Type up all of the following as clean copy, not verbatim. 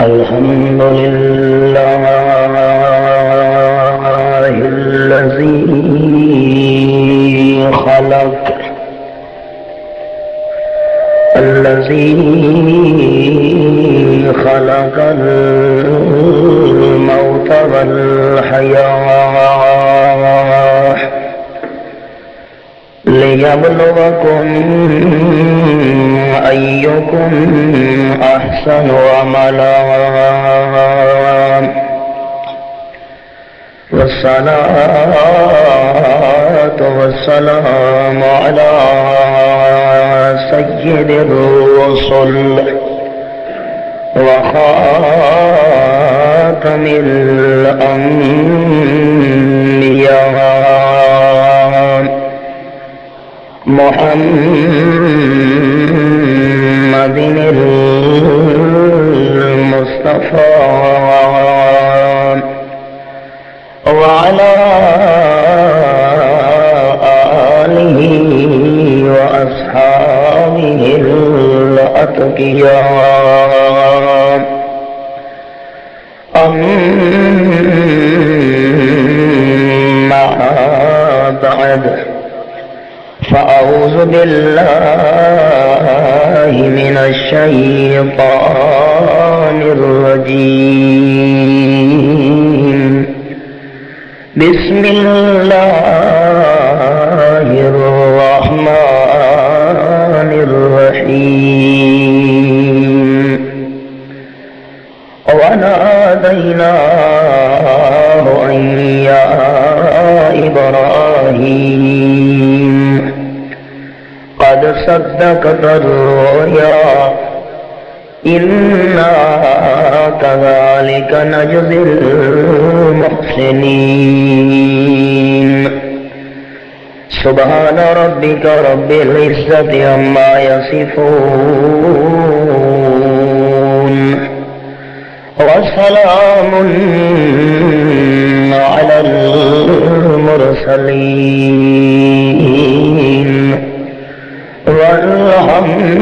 الحمد لله الذي خلق الموت والحياة ليبلوكم أيكم أحسن عملا والصلاة والسلام على سيد الرسل وخاتم الأنبياء محمد المصطفى وعلى آله وأصحابه الأتقياء أما بعد فأعوذ بالله من الشيطان الرجيم بسم الله الرحمن الرحيم وناديناه أن يا إبراهيم قد صدقت الرؤيا إنا كذلك نجزي المحسنين سبحان ربك رب العزة عما يصفون وسلام على المرسلين والحمد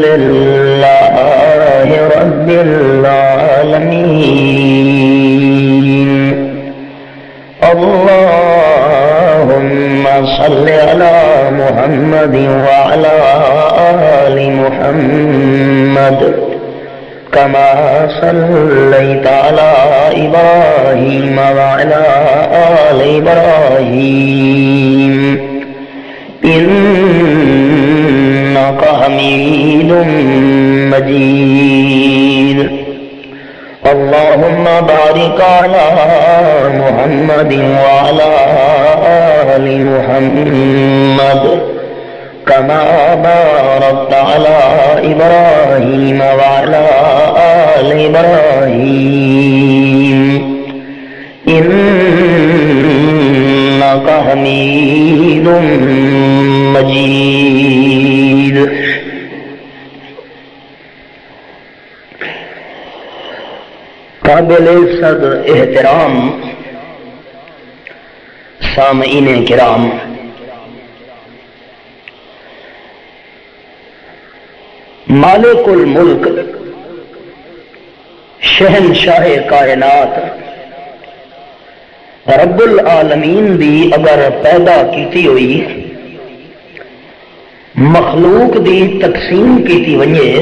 لله رب العالمين اللهم صل على محمد وعلى آل محمد كما صليت على إبراهيم وعلى آل إبراهيم إنك حميد مجيد اللهم بارك على محمد وعلى آل محمد كما باركت على إبراهيم وعلى آل إبراهيم إنك حميد مجيد قابل صدر احترام سامعین کرام، مالک الملک شہنشاہ کائنات رب العالمین دی اگر پیدا کیتی ہوئی مخلوق دی تقسیم کیتی ونجے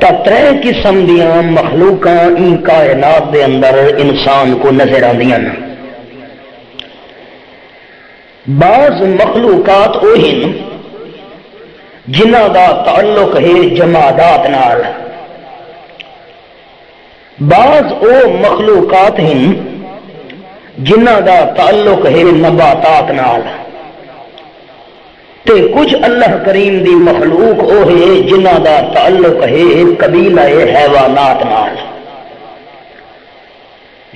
تا ترے قسم دیاں مخلوقاں این کائنات دے اندر انسان کو نظر آندیاں۔ بعض مخلوقات اوہن جنہ دا تعلق ہے جمادات نال، بعض او مخلوقات ہیں جنہ دا تعلق ہے نباتات نال، تے کچھ اللہ کریم دی مخلوق او ہے جنہ دا تعلق ہے قبیلہ حیوانات نال۔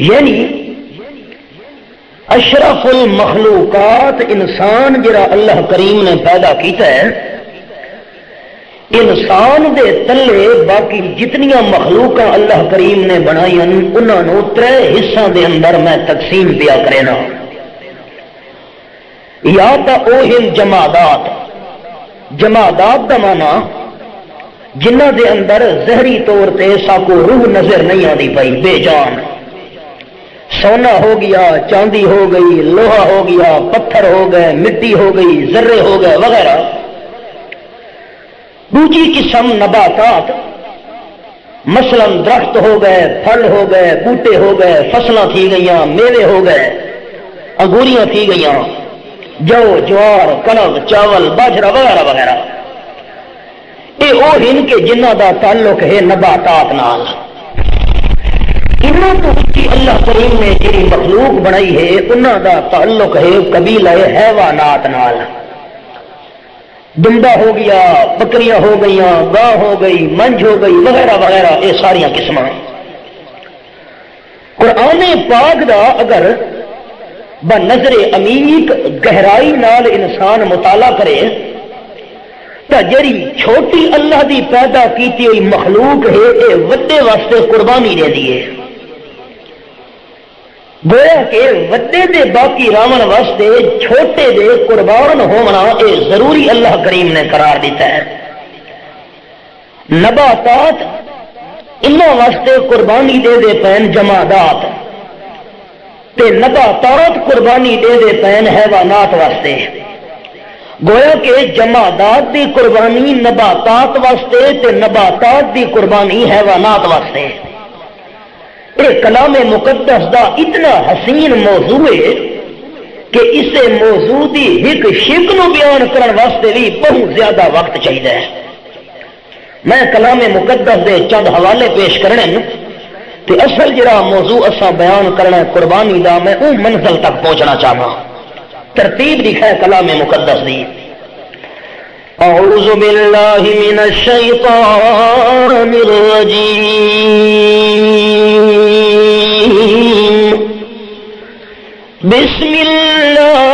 یعنی اشرف المخلوقات انسان جرا اللہ کریم نے پیدا کیتا ہے، انسان دے تلے باقی جتنیاں مخلوقاں اللہ کریم نے بنائی انہاں نو ترے حصہ دے اندر میں تقسیم پیا کرینا۔ یا تا اوہن جمادات، جمادات دا معنی جنہ دے اندر زہری طور تے ساکو روح نظر نہیں آتی پئی، بے جان، سونا ہو گیا، چاندی ہو گئی، لوہا ہو گیا، پتھر ہو گئے، مٹی ہو گئی، ذرے ہو گئے وغیرہ۔ دوسری قسم نباتات، مثلا درخت ہو گئے، پھل ہو گئے، بوٹے ہو گئے، فصلاں تھی گئیاں، میوے ہو گئے، انگوریاں تھی گئیاں، جو، جوار، کنک، چاول، باجرہ وغیرہ وغیرہ۔ یہ وہ ہن کے جنہ دا تعلق ہے نباتات نال۔ انہوں تو اللہ کریم نے جی مخلوق بنائی ہے انہوں دا تعلق ہے قبیلہ حیوانات نال۔ دمبا ہو گیا، بکریاں ہو گئیاں، گاں ہو گئی، منج ہو گئی وغیرہ وغیرہ، یہ ساریاں قسماں۔ قرآن پاک دا اگر بنظر عمیق گہرائی نال انسان مطالعہ کرے تو جڑی چھوٹی اللہ دی پیدا کیتی ہوئی مخلوق ہے یہ وڈے واسطے قربانی دے دیے، گویا کہ وڈے دے باقی راون واسطے چھوٹے دے قربان ہونا اے ضروری اللہ کریم نے قرار دیتا ہے۔ نباتات انہاں واسطے قربانی دے دے پین جمادات، تے نباتات قربانی دے دے پین حیوانات واسطے۔ گویا کہ جمادات دی قربانی نباتات واسطے تے نباتات دی قربانی حیوانات واسطے۔ یہ کلام مقدس دا اتنا حسین موضوع ہے کہ اسے موضوع دی ایک شک نو بیان کرن واسطے بھی بہت زیادہ وقت چاہیے۔ میں کلام مقدس دے چند حوالے پیش کرنے تے اصل جڑا موضوع اسا بیان کرنا قربانی دا میں اون منزل تک پہنچنا چاہتا ہوں۔ ترتیب لکھا ہے کلام مقدس دی۔ اعوذ باللہ من الشیطان الرجیم، بسم اللہ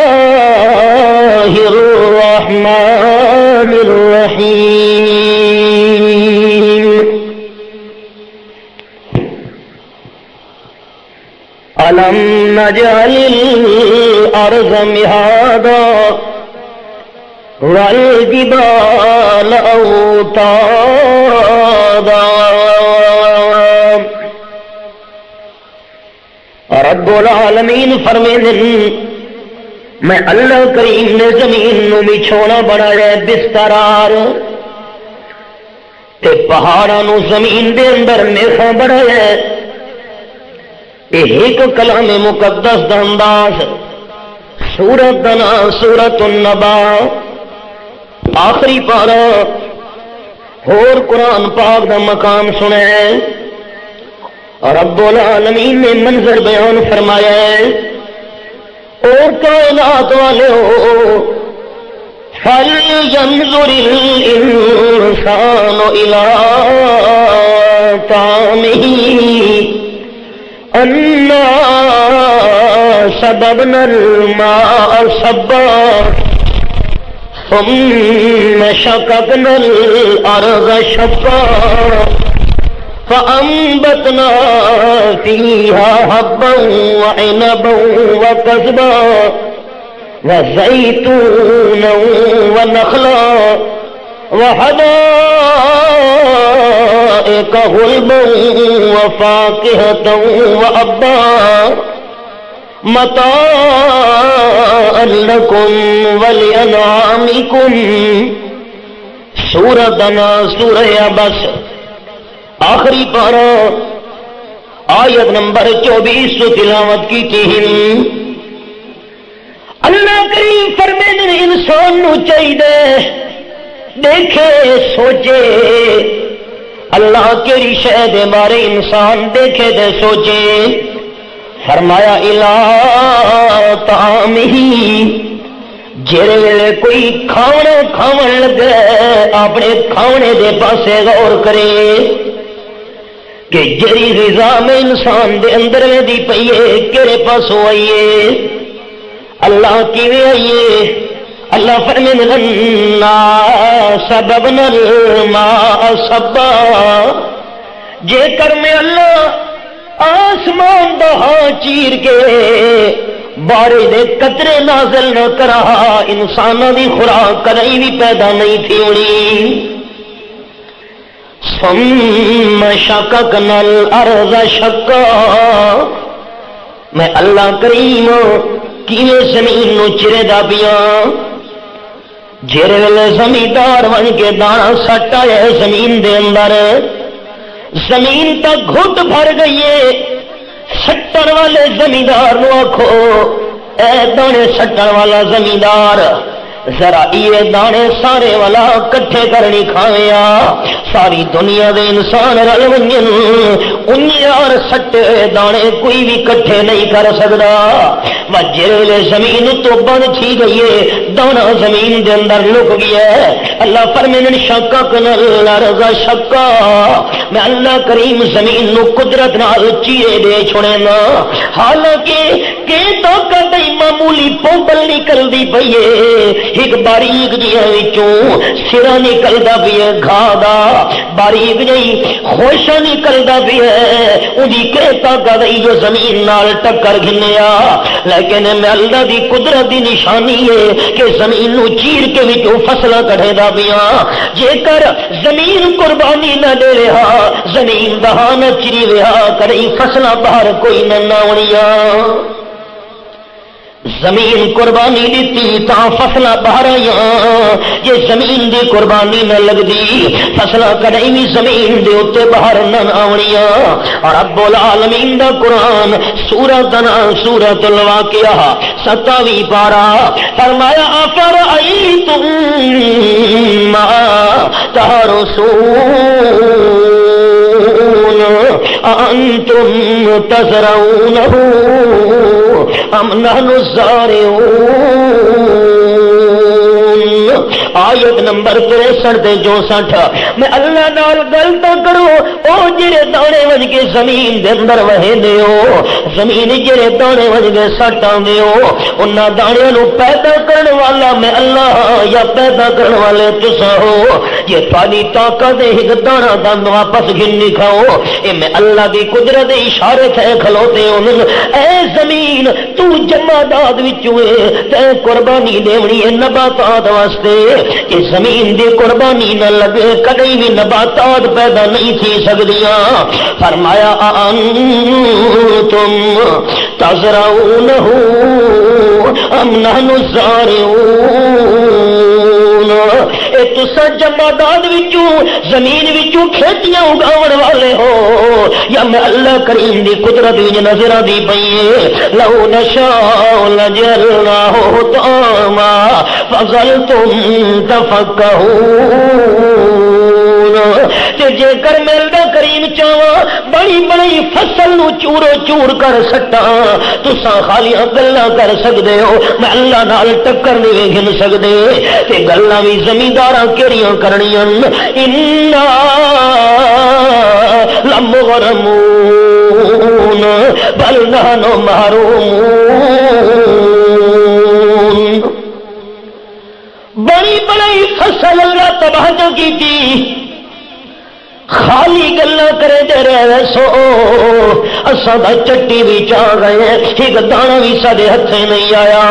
الرحمن الرحیم۔ أَلَمْ نَجْعَلِ الْأَرْضَ مِهَادًا وَالْجِبَالَ أَوْتَادًا۔ رب العالمین فرمیندے میں اللہ کریم نے زمین نو بچھونا بنایا بسترار تے پہاڑاں نو زمین دے اندر میخاں بنایا۔ ایک کلام مقدس دا انداز، سورت دا نام سورت النبا، آخری پارا اور قرآن پاک دا مقام سنے۔ رب العالمین نے منظر بیان فرمایا ہے، اور کائنات والے ہو فَلْيَنْظُرِ الْإِنسَانُ إِلَىٰ طَعَامِهِ أَنَّا صَبَبْنَا الْمَاءَ صَبًّا ثُمَّ شَقَقْنَا الْأَرْضَ شَقًّا فَأَنبَتْنَا فِيهَا حَبًّا وَعِنَبًا وَقَضْبًا وَزَيْتُونًا وَنَخْلًا وَحَدَائِقَ غُلْبًا وَفَاكِهَةً وَأَبًّا مَتَاعًا لَكُمْ وَلِأَنْعَامِكُمْ۔ سورۃ سورہ عبس، آخری پارا آیت نمبر 24 تلاوت کی تھی۔ اللہ کریم فرمیندے انسان نو چاہیے دیکھے سوچے اللہ کیڑی شے دے بارے انسان دیکھے دے سوچے۔ فرمایا الا طعامہ، جڑے ویلے کوئی کھانا کھاون لگے اپنے کھانے دے پاسے غور کرے کہ جڑی غذا میں انسان دے اندر میں دی پئیے کیڑے پاسوں آئیے، اللہ کیویں آئیے۔ اللہ فرماندے انا سببنا الماء صبا، جے کر میں اللہ آسمان دا ہاں چیر کے بارے دے قطرے نازل نہ کرا، انساناں دی خوراک کدی بھی پیدا نہیں تھی ہونی۔ ثم شققنا الارض شقا، میں اللہ کریم کیویں زمین نو چرے دا پیاں، جڑے ویلے زمیندار بن کے دانا سٹ آیا زمین دے اندر، زمین تک گھٹ بھر گئی ہے، سٹن والے زمیندار نو آکھو اے دانے سٹن والا زمیندار ذرا یہ دانے سارے والا کٹھے کرنی کھاویا، ساری دنیا دے انسان رل ونجن انیار سٹے دانے کوئی بھی کٹھے نہیں کر سکتا، وجرے زمین تو بن تھی گئی ہے، دانا زمین دے اندر لک گیا ہے۔ اللہ فرمائے شققنا الارض شقا، میں اللہ کریم زمین نو قدرت نال چیرے دے چھوڑے نا، حالانکہ کہ طاقت معمولی پوپل نکلدی پئی ہے، ایک باریک جہاں وچوں سرا نکلدا پیا گھاہ دا، باریک جہی خوشا نکلدا پیا اودی کہتا گئی جو زمین نال ٹکر گھنیا، لیکن میں اللہ دی قدرت دی نشانی ہے کہ زمین نو چیر کے وچوں فصلاں کڈھے دا پیا، جے کر زمین قربانی نہ دے رہا، زمین دہا نہ چری رہا، کڑی فصلاں باہر کوئی نہ آونیاں، زمین قربانی دیتی تا فصلہ باہر آئیاں، جے زمین دی قربانی نہ لگ دی فصلہ کڑی بھی زمین دے اتے باہر نہ آونیاں۔ اور رب العالمین دا قرآن سورۃ سورۃ الواقعہ 27 پارہ فرمایا افرأیتم ما تحرثون انتم تزرعونہ ام نحن الزارعون، آیت نمبر 63 تے 64، میں اللہ نال گلتا کرو او جڑے دانے وج کے زمین دے اندر وہندے ہو، زمین جڑے دانے وج کے سٹاں دے ہو، انہاں دانیاں نو پیدا کرن والا میں اللہ یا پیدا کرن والے تساں ہو، یہ تھوڑی طاقت ایک دانہ دان واپس گھن کھاؤ، اے میں اللہ دی قدرت اشارے تے کھلوتے ہوں، اے زمین تو جمادات وچوں تے قربانی دیونی ہے نباتات واسطے، کہ زمین دی قربانی نہ لگے کدی بھی نباتات پیدا نہیں تھی سکدیاں۔ فرمایا انتم تزرعونہ ام نحن الزارعون، اے تساں جمادات وچوں زمین وچوں کھیتیاں اگاون والے ہو یا میں اللہ کریم دی قدرت وچ نظر دی پئی، لو نشاء لجعلناہ طعاما فظلتم تفکہون، تے جے کر میں اللہ کریم چاہواں بڑی بڑی فصل نو چورو چور کر سٹاں، تساں خالیاں گلاں کر سکدے ہو، میں اللہ نال ٹکر نہیں گھن سکدے، تے گلاں وی زمینداراں کیڑیاں کرنیاں، انا لمغرمون بل نحن محرومون، بڑی بڑی فصل اللہ تباہ جو کی تھی، خالی گلا کرے دے رہے سو اساں دا چٹی بھی چاہ گئے، ایک دانہ بھی سارے ہتھے نہیں آیا،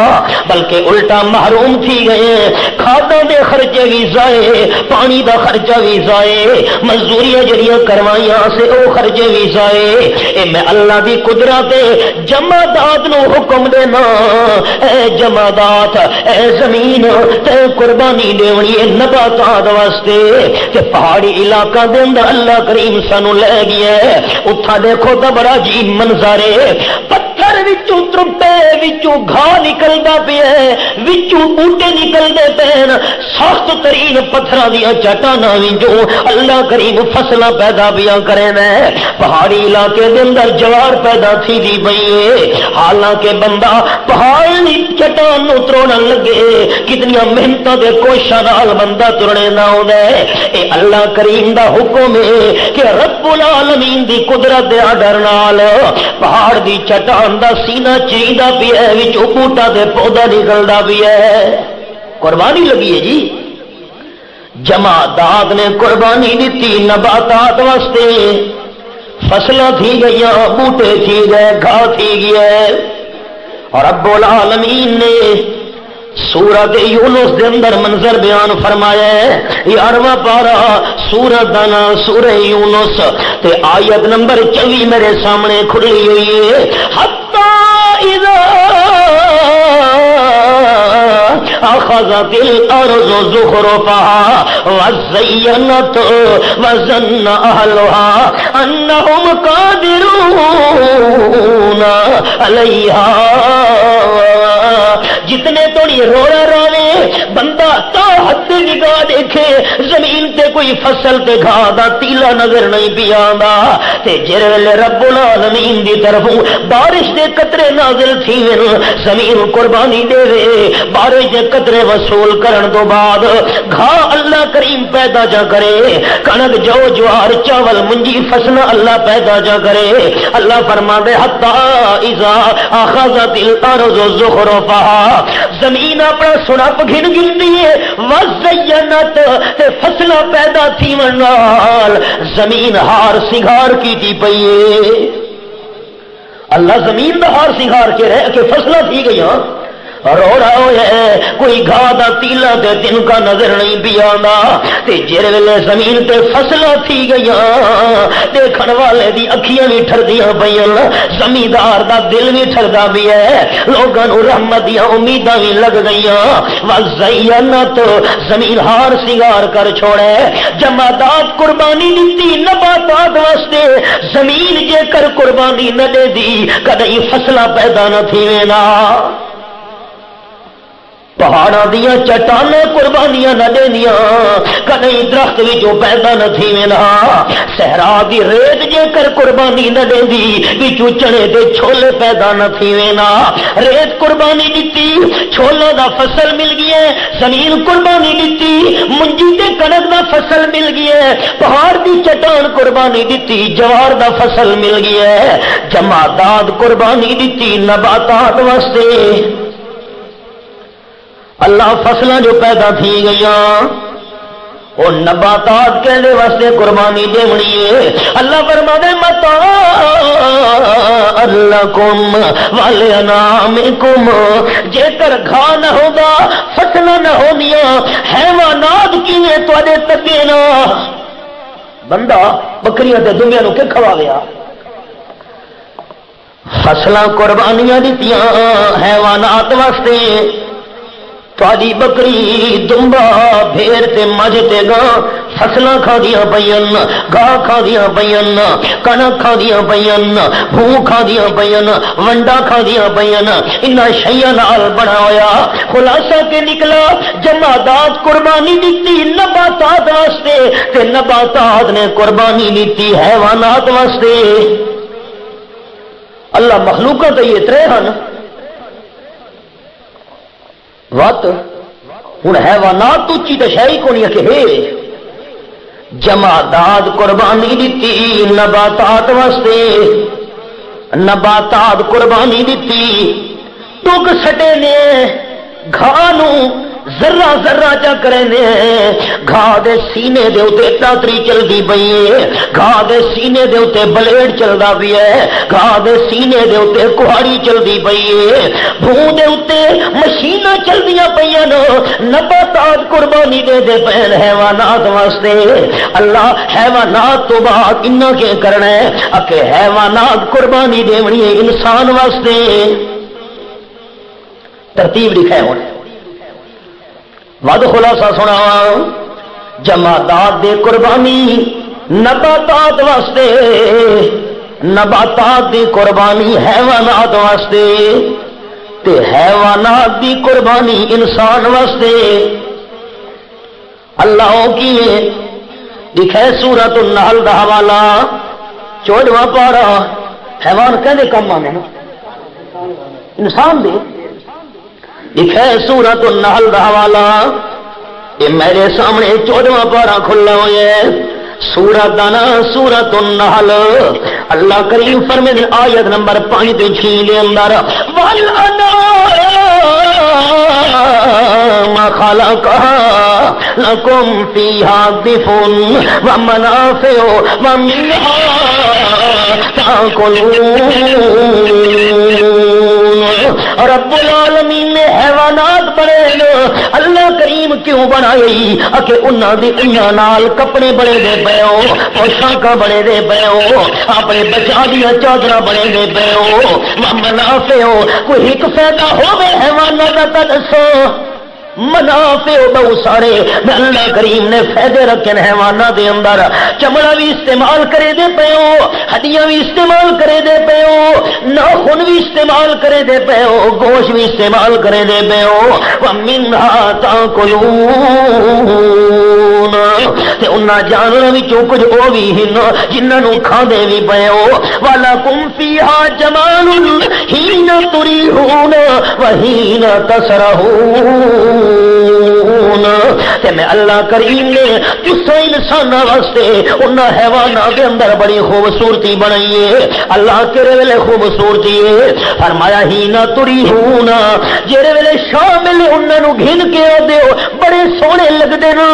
بلکہ الٹا محروم تھی گئے، کھاداں دے خرچے بھی ضائع، پانی دا خرچہ بھی ضائع، مزدوریاں جڑیاں کروائیاں سے او خرچے بھی ضائع، اے میں اللہ دی قدرت جمادات نو حکم دینا، اے جمادات اے زمین تے قربانی دیونی ہے نباتات واسطے، تے پہاڑی علاقہ دے اندر اللہ کریم سانو لے گیا ہے، اتھا دیکھو تو بڑا عجیب منظر ہے، پتھر وچوں ترٹے وچوں گھاہ نکلدا پیا ہے، وچوں بوٹے نکلدے پین، سخت ترین پتھراں دیاں چٹاناں وچوں اللہ کریم فصلاں پیدا پیا کرے نے، پہاڑی علاقے دے اندر جوار پیدا تھی دی پئی ہے، حالانکہ بندہ پہاڑی چٹان نو تروڑن لگے کتنیاں محنتاں دے کوششاں نال بندہ ترنے نہ ہوندا ہے، اے اللہ کریم دا حکم کہ رب العالمین دی قدرت دے آڈر نال پہاڑ دی چٹان دا سینہ چیندہ بھی ہے، وچوں بوٹا دے پودا نکلدا بھی ہے، قربانی لگی ہے جی، جمادات نے قربانی دیتی نباتات واسطے، فصلیں تھی گئیاں، بوٹے تھی گئے، گھاہ تھی گئے، اور رب العالمین نے سورت یونس دے اندر منظر بیان فرمایا ہے 11واں پارا سورت دا نام سورہ یونس تے آیت نمبر 24 میرے سامنے کھلی ہوئی ہے حتی اذا اخذت الارض زخرفها وزینت وظن اهلها انهم قادرون علیہا جتنے توڑی روڑا روے بندہ تا حد نگاہ دیکھے زمین تے کوئی فصل تے گھا دا تیلا نظر نہیں پی آندا تے جر ویلے رب العالمین دی طرفوں بارش دے قطرے نازل تھیون زمین قربانی دے وے بارش دے قطرے وصول کرن تو بعد گھا اللہ کریم پیدا جا کرے کنک جو جوار چاول منجی فصل اللہ پیدا جا کرے اللہ فرما دے حتی اذا اخذت الارض زخرفها زمین اپنا سنپ گھن گن دیے وزینت تے فصلہ پیدا تھی ونال زمین ہار سنگار کی تھی پئیے اللہ زمین دا ہار سنگار کے رہے کہ فصلہ تھی گئی ہاں روڑا ہوئے کوئی گھا دا تیلا تے دن کا نظر نہیں پی آندا تے جر ویلے زمین تے فصلہ تھی گئیاں دیکھن والے دی اکھیاں بھی ٹھردیاں پئیاں زمیندار دا دل بھی ٹھردا بھی ہے لوگاں نوں رحمت دیاں امیداں بھی لگ گئیاں وزینت زمین ہار سنگار کر چھوڑے جمادات قربانی دتی نباتات واسطے زمین جے کر قربانی نہ دے دی کدی فصلہ پیدا نہ تھیوینا پہاڑاں دیاں چٹانیں قربانیاں نہ دینیاں کدی درخت وچوں پیدا نہ تھیوینا صحرا دی ریت جے کر قربانی نہ دیندی وچوں چنے تے چھولے پیدا نہ تھیوینا ریت قربانی دتی چھولا دا فصل مل گیا زمین قربانی دتی منجی تے کنک دا فصل مل گیا پہاڑ دی چٹان قربانی دتی جوار دا فصل مل گیا جمادات قربانی دتی نباتات واسطے اللہ فصلیں جو پیدا تھی گئیاں اور نباتات کہنے واسطے قربانی دیونی ہے اللہ فرماتے متاع لکم ولانعامکم جے کر گھا نہ ہوگا فصلیں نہ ہونیاں حیوانات کیویں تواڈے تکے نا بندہ بکریاں تے دنیا نو کہ کھواویا فصلاں قربانیاں دتیاں حیوانات واسطے تھوڑی بکری دمبا بھیڑ تے مجھ تے گاں فصلاں کھا دیا پئین گاہ کھا دیا پئین کنک کھا دیا پئین بھوں کھا دیا پئین ونڈا کھا دیا پئین انہاں شیاں نال بنا ہویا خلاصہ کے نکلا جمادات قربانی دیتی نباتات واسطے تے نباتات نے قربانی دیتی حیوانات واسطے اللہ مخلوقاں تے یہ ترے ہن وقت ہوں حیوانات تو چی تو شاہی کو نہیں کہ ہے جمادات قربانی دیتی نباتات واسطے نباتات قربانی دیتی ٹک سٹے نے گھانو ذرہ ذرہ چا کرے نے گھا دے سینے دے اتے تاتری چل دی پئی ہے گھا دے سینے دے اتے بلیڈ چل دا بھی ہے گھا دے سینے دے اتے کوہاڑی چل دی پئی ہے بھوں دے اتے مشینہ چل دیا پئی نو نباتات قربانی دے دے پہن حیوانات واسطے اللہ حیوانات تو بعد انہاں کے کرنا ہے اکے حیوانات قربانی دے ونی انسان واسطے ترتیب لکھے ہونے ود خلاصہ سنا جمادات دے قربانی نباتات واسطے نباتات دی قربانی حیوانات واسطے تے حیوانات دی قربانی انسان واسطے اللہ کی لکھے سورۃ النحل دا حوالہ 14واں پارہ حیوان کہنے کم آنے انسان دے لکھے سورۃ النحل دا حوالہ یہ میرے سامنے 14واں پارہ کھلا ہوئے سورۃ دانا سورۃ النحل اللہ کریم فرمائے آیت نمبر 5 تے 6 دے اندر والانعام خلقها لكم فيها دفء ومنافع ومنها تاكلون رب العالمین نے حیوانات بڑے اللہ کریم کیوں بنائی کہ انہاں دی انہاں نال کپڑے بڑے دے پے ہو، پوشاکاں بڑے دے پے ہو، اپنے بچا دیا چادر بڑے دے پے ہو، منافع ہو کوئی ایک فائدہ ہوے حیوانات دا دسو، منافع بہت سارے اللہ کریم نے فائدے رکھے حیوانات دے اندر، چمڑا بھی استعمال کرے دے پے ہو، ہڈیاں بھی استعمال کرے دے پے ہو، ناخن بھی استعمال کرے دے پے ہو، گوشت بھی استعمال کرے دے پے ہو، وَمِنْهَا تَأْكُلُونَ تے انہاں جانوراں وچوں کچھ او بھی ہن جنہاں نوں کھاندے بھی پے ہو، وَلَكُمْ فِيهَا جَمَالٌ حِينَ تُرِيحُونَ وَحِينَ تَسْرَحُونَ تے میں اللہ کریم نے اس انساناں واسطے انہاں حیواناں دے اندر بڑی خوبصورتی بنائی ہے، اللہ کیڑے ویلے خوبصورتی ہے فرمایا ہینا تُریحُونَ جڑے ویلے شامل انہاں نوں گھن کے آدے ہو بڑے سونے لگدے نا،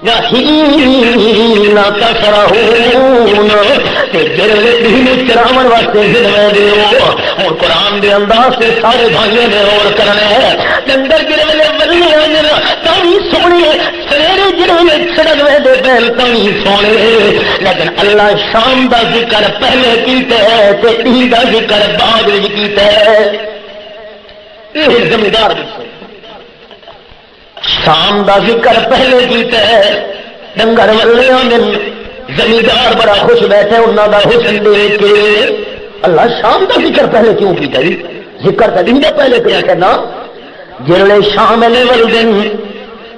وَحِينَ تَسْرَحُونَ تے جڑے دین چراون واسطے گھنوے دے ہو، اور قرآن دے انداز سے سارے بھائیوں نے اور کرنا ہے ڈنگر جڑے ولے ولے تاوی سونے، سویرے جڑے ولے چڑھوے دے پہل تاوی سونے، لیکن اللہ شام دا ذکر پہلے کیتا ہے تے عید دا ذکر بعد وچ کیتا ہے، یہ زمیندار شام دا ذکر پہلے کیتا ہے، ڈنگر ولے آندے زمیندار بڑا خوش بیٹھے انہاں دا حسن دیکھ کے، اللہ شام دا ذکر پہلے کیوں کیتا ہے؟ ذکر تا دن دا پہلے کیا کہنا، جڑے شام لے ول دن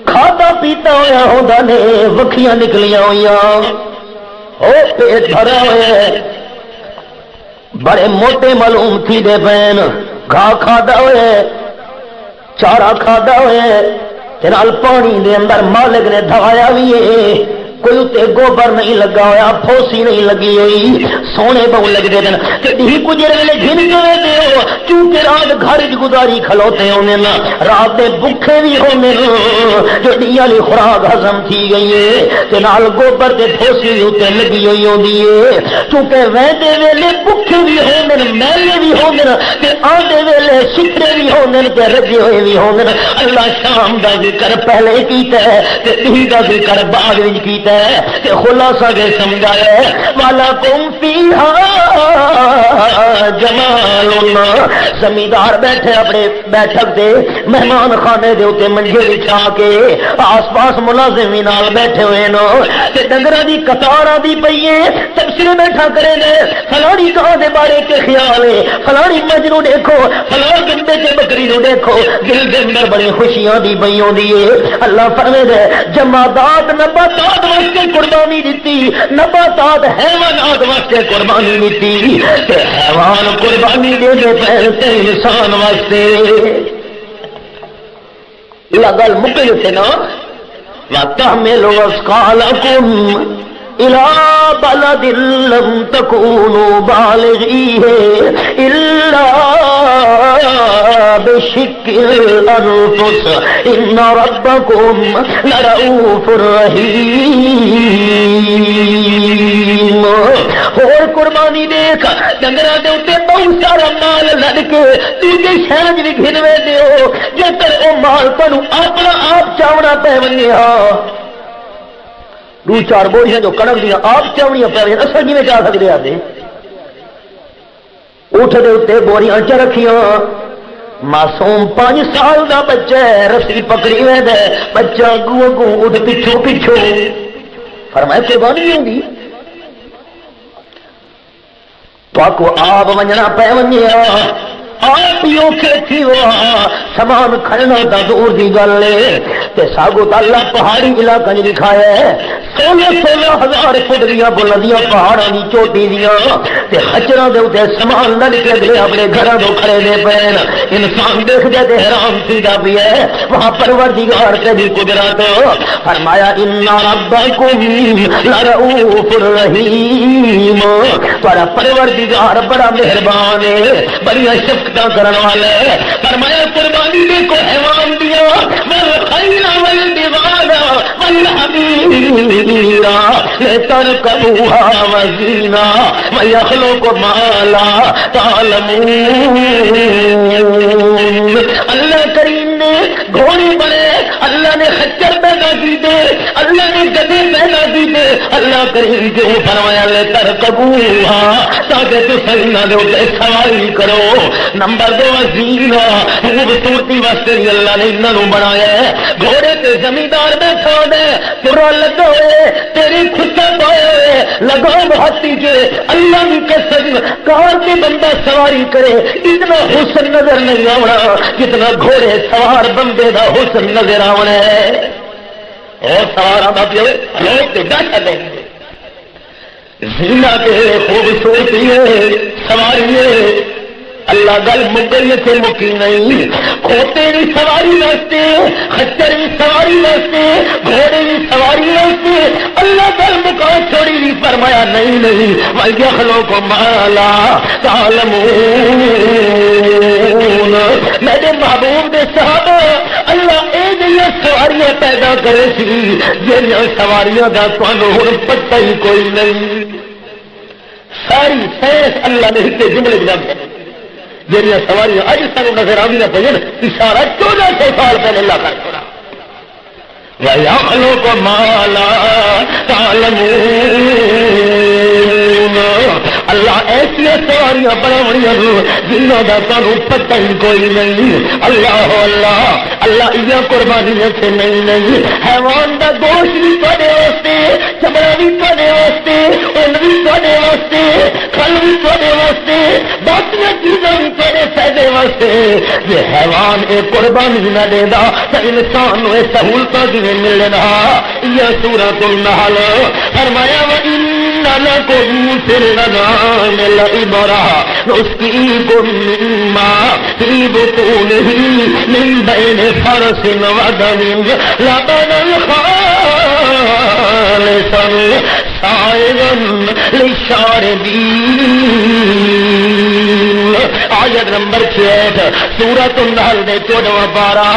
کھاتا پیتا ہویا ہوندا نے وکھیاں نکلیاں ہویاں او پیٹ بھرا ہوئے بڑے موٹے معلوم تھی دے پین، گھا کھادا ہوئے چارہ کھادا ہوئے تے نال پانی دے اندر مالک نے دھوایا بھی ہے، کوئی تے گوبر نہیں لگا ہویا، پھوسی نہیں لگی ہوئی، سونے بہو لگ دے دن تے دی کو جڑے ویلے گھن کے دے ہو چونکہ رات گھر وچ گزاری کھلوتے ہونے نا، رات دے بھوکے بھی ہونے جو ڈی والی خوراک ہضم تھی گئی ہے تے نال گوبر تے پھوسی بھی تے لگی ہوئی ہوندی ہے، چونکہ ویندے ویلے بھوکے بھی ہونے میلے بھی ہونے تے آندے ویلے سترے بھی ہونے تے رجے ہوئے بھی ہونے، اللہ شام دا ذکر پہلے کیتا ہے تے دی دا ذکر بعد وچ کیتا تے خلاصہ کے سمجھایا ہے وَلَكُمْ فِيهَا جَمَالٌ زمیندار بیٹھے اپنے بیٹھک دے مہمان خانے دے اوتے منجے بچھا کے آس پاس ملازمین نال بیٹھے ہوئے نو تے ڈنگراں دی قطاراں دی پئی تبصرے بیٹھا کرے نے فلانی گاں دے بارے کے خیال ہے، فلانی مجھ نو دیکھو، فلاں گندے تے بکری نو دیکھو، دل دے اندر بڑی خوشیاں دی پئی ہوندی ہے، اللہ فرمائے جمادات نباتات واسطے قربانی دیتی، نباتات حیوانات واسطے قربانی دیتی تے حیوان قربانی دے دے پہلے انسان واسطے لگل مکل سے نا وَتَحْمِلُ أَثْقَالَكُمْ إِلَىٰ بَلَدٍ لَّمْ تَكُونُوا بَالِغِيهِ إِلَّا بِشِقِّ الْأَنفُسِ إِنَّ رَبَّكُمْ لَرَءُوفٌ رَحِيمٌ اور قربانی دیکھ ڈنگراں دے اوتے بہت سارا مال لڑ کے دوجے شہر وچ گھنوے دیو جے کر او مال تانوں اپنا آپ چاونا پے ونیا، دو چار بوریاں جو کنک دیا آپ چاونیاں پہ اصل جی میں چاہ سکتے آتے اٹھ دے اتے بوریاں چ رکھیاں، معصوم 5 سال دا بچہ ہے، رسی پکڑی ہوئے دے بچہ گو گو اٹھ پچھو پچھو فرمائے قربانی نہیں ہوگی تو آپ کو آپ ونجنا پہ ونجیا آپ یوں کھیتی ہوا سامان کھڑنا تا دور دی گل تے ساگو تا اللہ پہاڑی علاقہ نے دکھایا ہے 16,000 فٹ دیا بلندیاں پہاڑاں دی چوٹی دیاں تے خچراں دے اوتے سامان نہ نکلے گئے اپنے گھراں تو کھڑے دے پین، انسان دیکھ دے تے حیران تھیدا بھی ہے وہاں پروردگار تے دی قدرت، فرمایا ان ربکم لرؤوف الرحیم، تہاڈا پروردگار بڑا مہربان ہے، بڑی شفقت کرنے والا ہے، فرمایا قربانی دے کو حیوان دیا والخیل والبغال والحمیر لترکبوها وزینا ویخلق ما لا تعلمون، اللہ کریم نے گھوڑے بنے، اللہ نے خچر پیدا کیتے، اللہ نے گدے پیدا کیتے، اللہ کریم کیوں فرمایا لے کر قبوہا تاکہ تو سینا دے اٹھے سواری کرو۔ نمبر 2 زینا خوبصورتی واسطے اللہ نے انہوں بنایا ہے۔ گھوڑے تے زمیندار بیٹھا دے پورا لگا ہوئے تیری خطہ پائے ہوئے لگاؤ ہاتھی کے اللہ کی قسم کار کے بندہ سواری کرے اتنا حسن نظر نہیں آنا جتنا گھوڑے سوار بندے دا حسن نظر آنا ہے۔ اور سوار آتا پیو لوگ تو ڈاٹا دیں گے زندہ کے خوبصورتی ہے سواری ہے۔ اللہ گل مکئی سے مکی نہیں، کھوتے بھی سواری واسطے، خچر بھی سواری واسطے، گھوڑے بھی سواری واسطے، اللہ گل مکا چھوڑی بھی فرمایا نہیں نہیں وَيَخْلُقُ کو مالا تعلمون۔ میرے محبوب دے صحابہ اللہ اے جیسے سواریاں پیدا کرے سی جہاں سواریاں کا تمہیں ہوں پتہ ہی کوئی نہیں۔ ساری سائنس اللہ نے ایک جملے بنا جہاں سواریاں اج سانو نظر آدی پہ اشارہ 1400 سال پہلے اللہ کر چھوڑا۔ وَيَخْلُقُ مَا لَا تَعْلَمُونَ۔ اللہ ایسی سواریاں بناونیاں جنہوں کا تمہیں پتہ ہی کوئی نہیں۔ اللہ اللہ اللہ یہ قربانیاں سے نہیں حیوان کا گوشت بھی تھوڑے واسطے، چمڑا بھی تھوڑے واسطے، اون بھی تھوڑے واسطے، کھل بھی تھوڑے واسطے، باقی چیزاں بھی تھوڑے فائدے واسطے۔ یہ حیوان ایک قربانی نہ دے گا تو انسان کو سہولتیں بھی ملنا۔ یہ سورۃ النحل فرمایا وَإِنَّ لَكُمْ فِي الْأَنْعَامِ لَعِبْرَةً نُسْقِيكُم مِّمَّا فِي بُطُونِهِ مِن بَيْنِ فَرْثٍ وَدَمٍ لَبَنًا خَالِصًا سَائِغًا لِّلشَّارِبِينَ۔ آیت نمبر 6 سورۃ النحل دے 14واں پارہ۔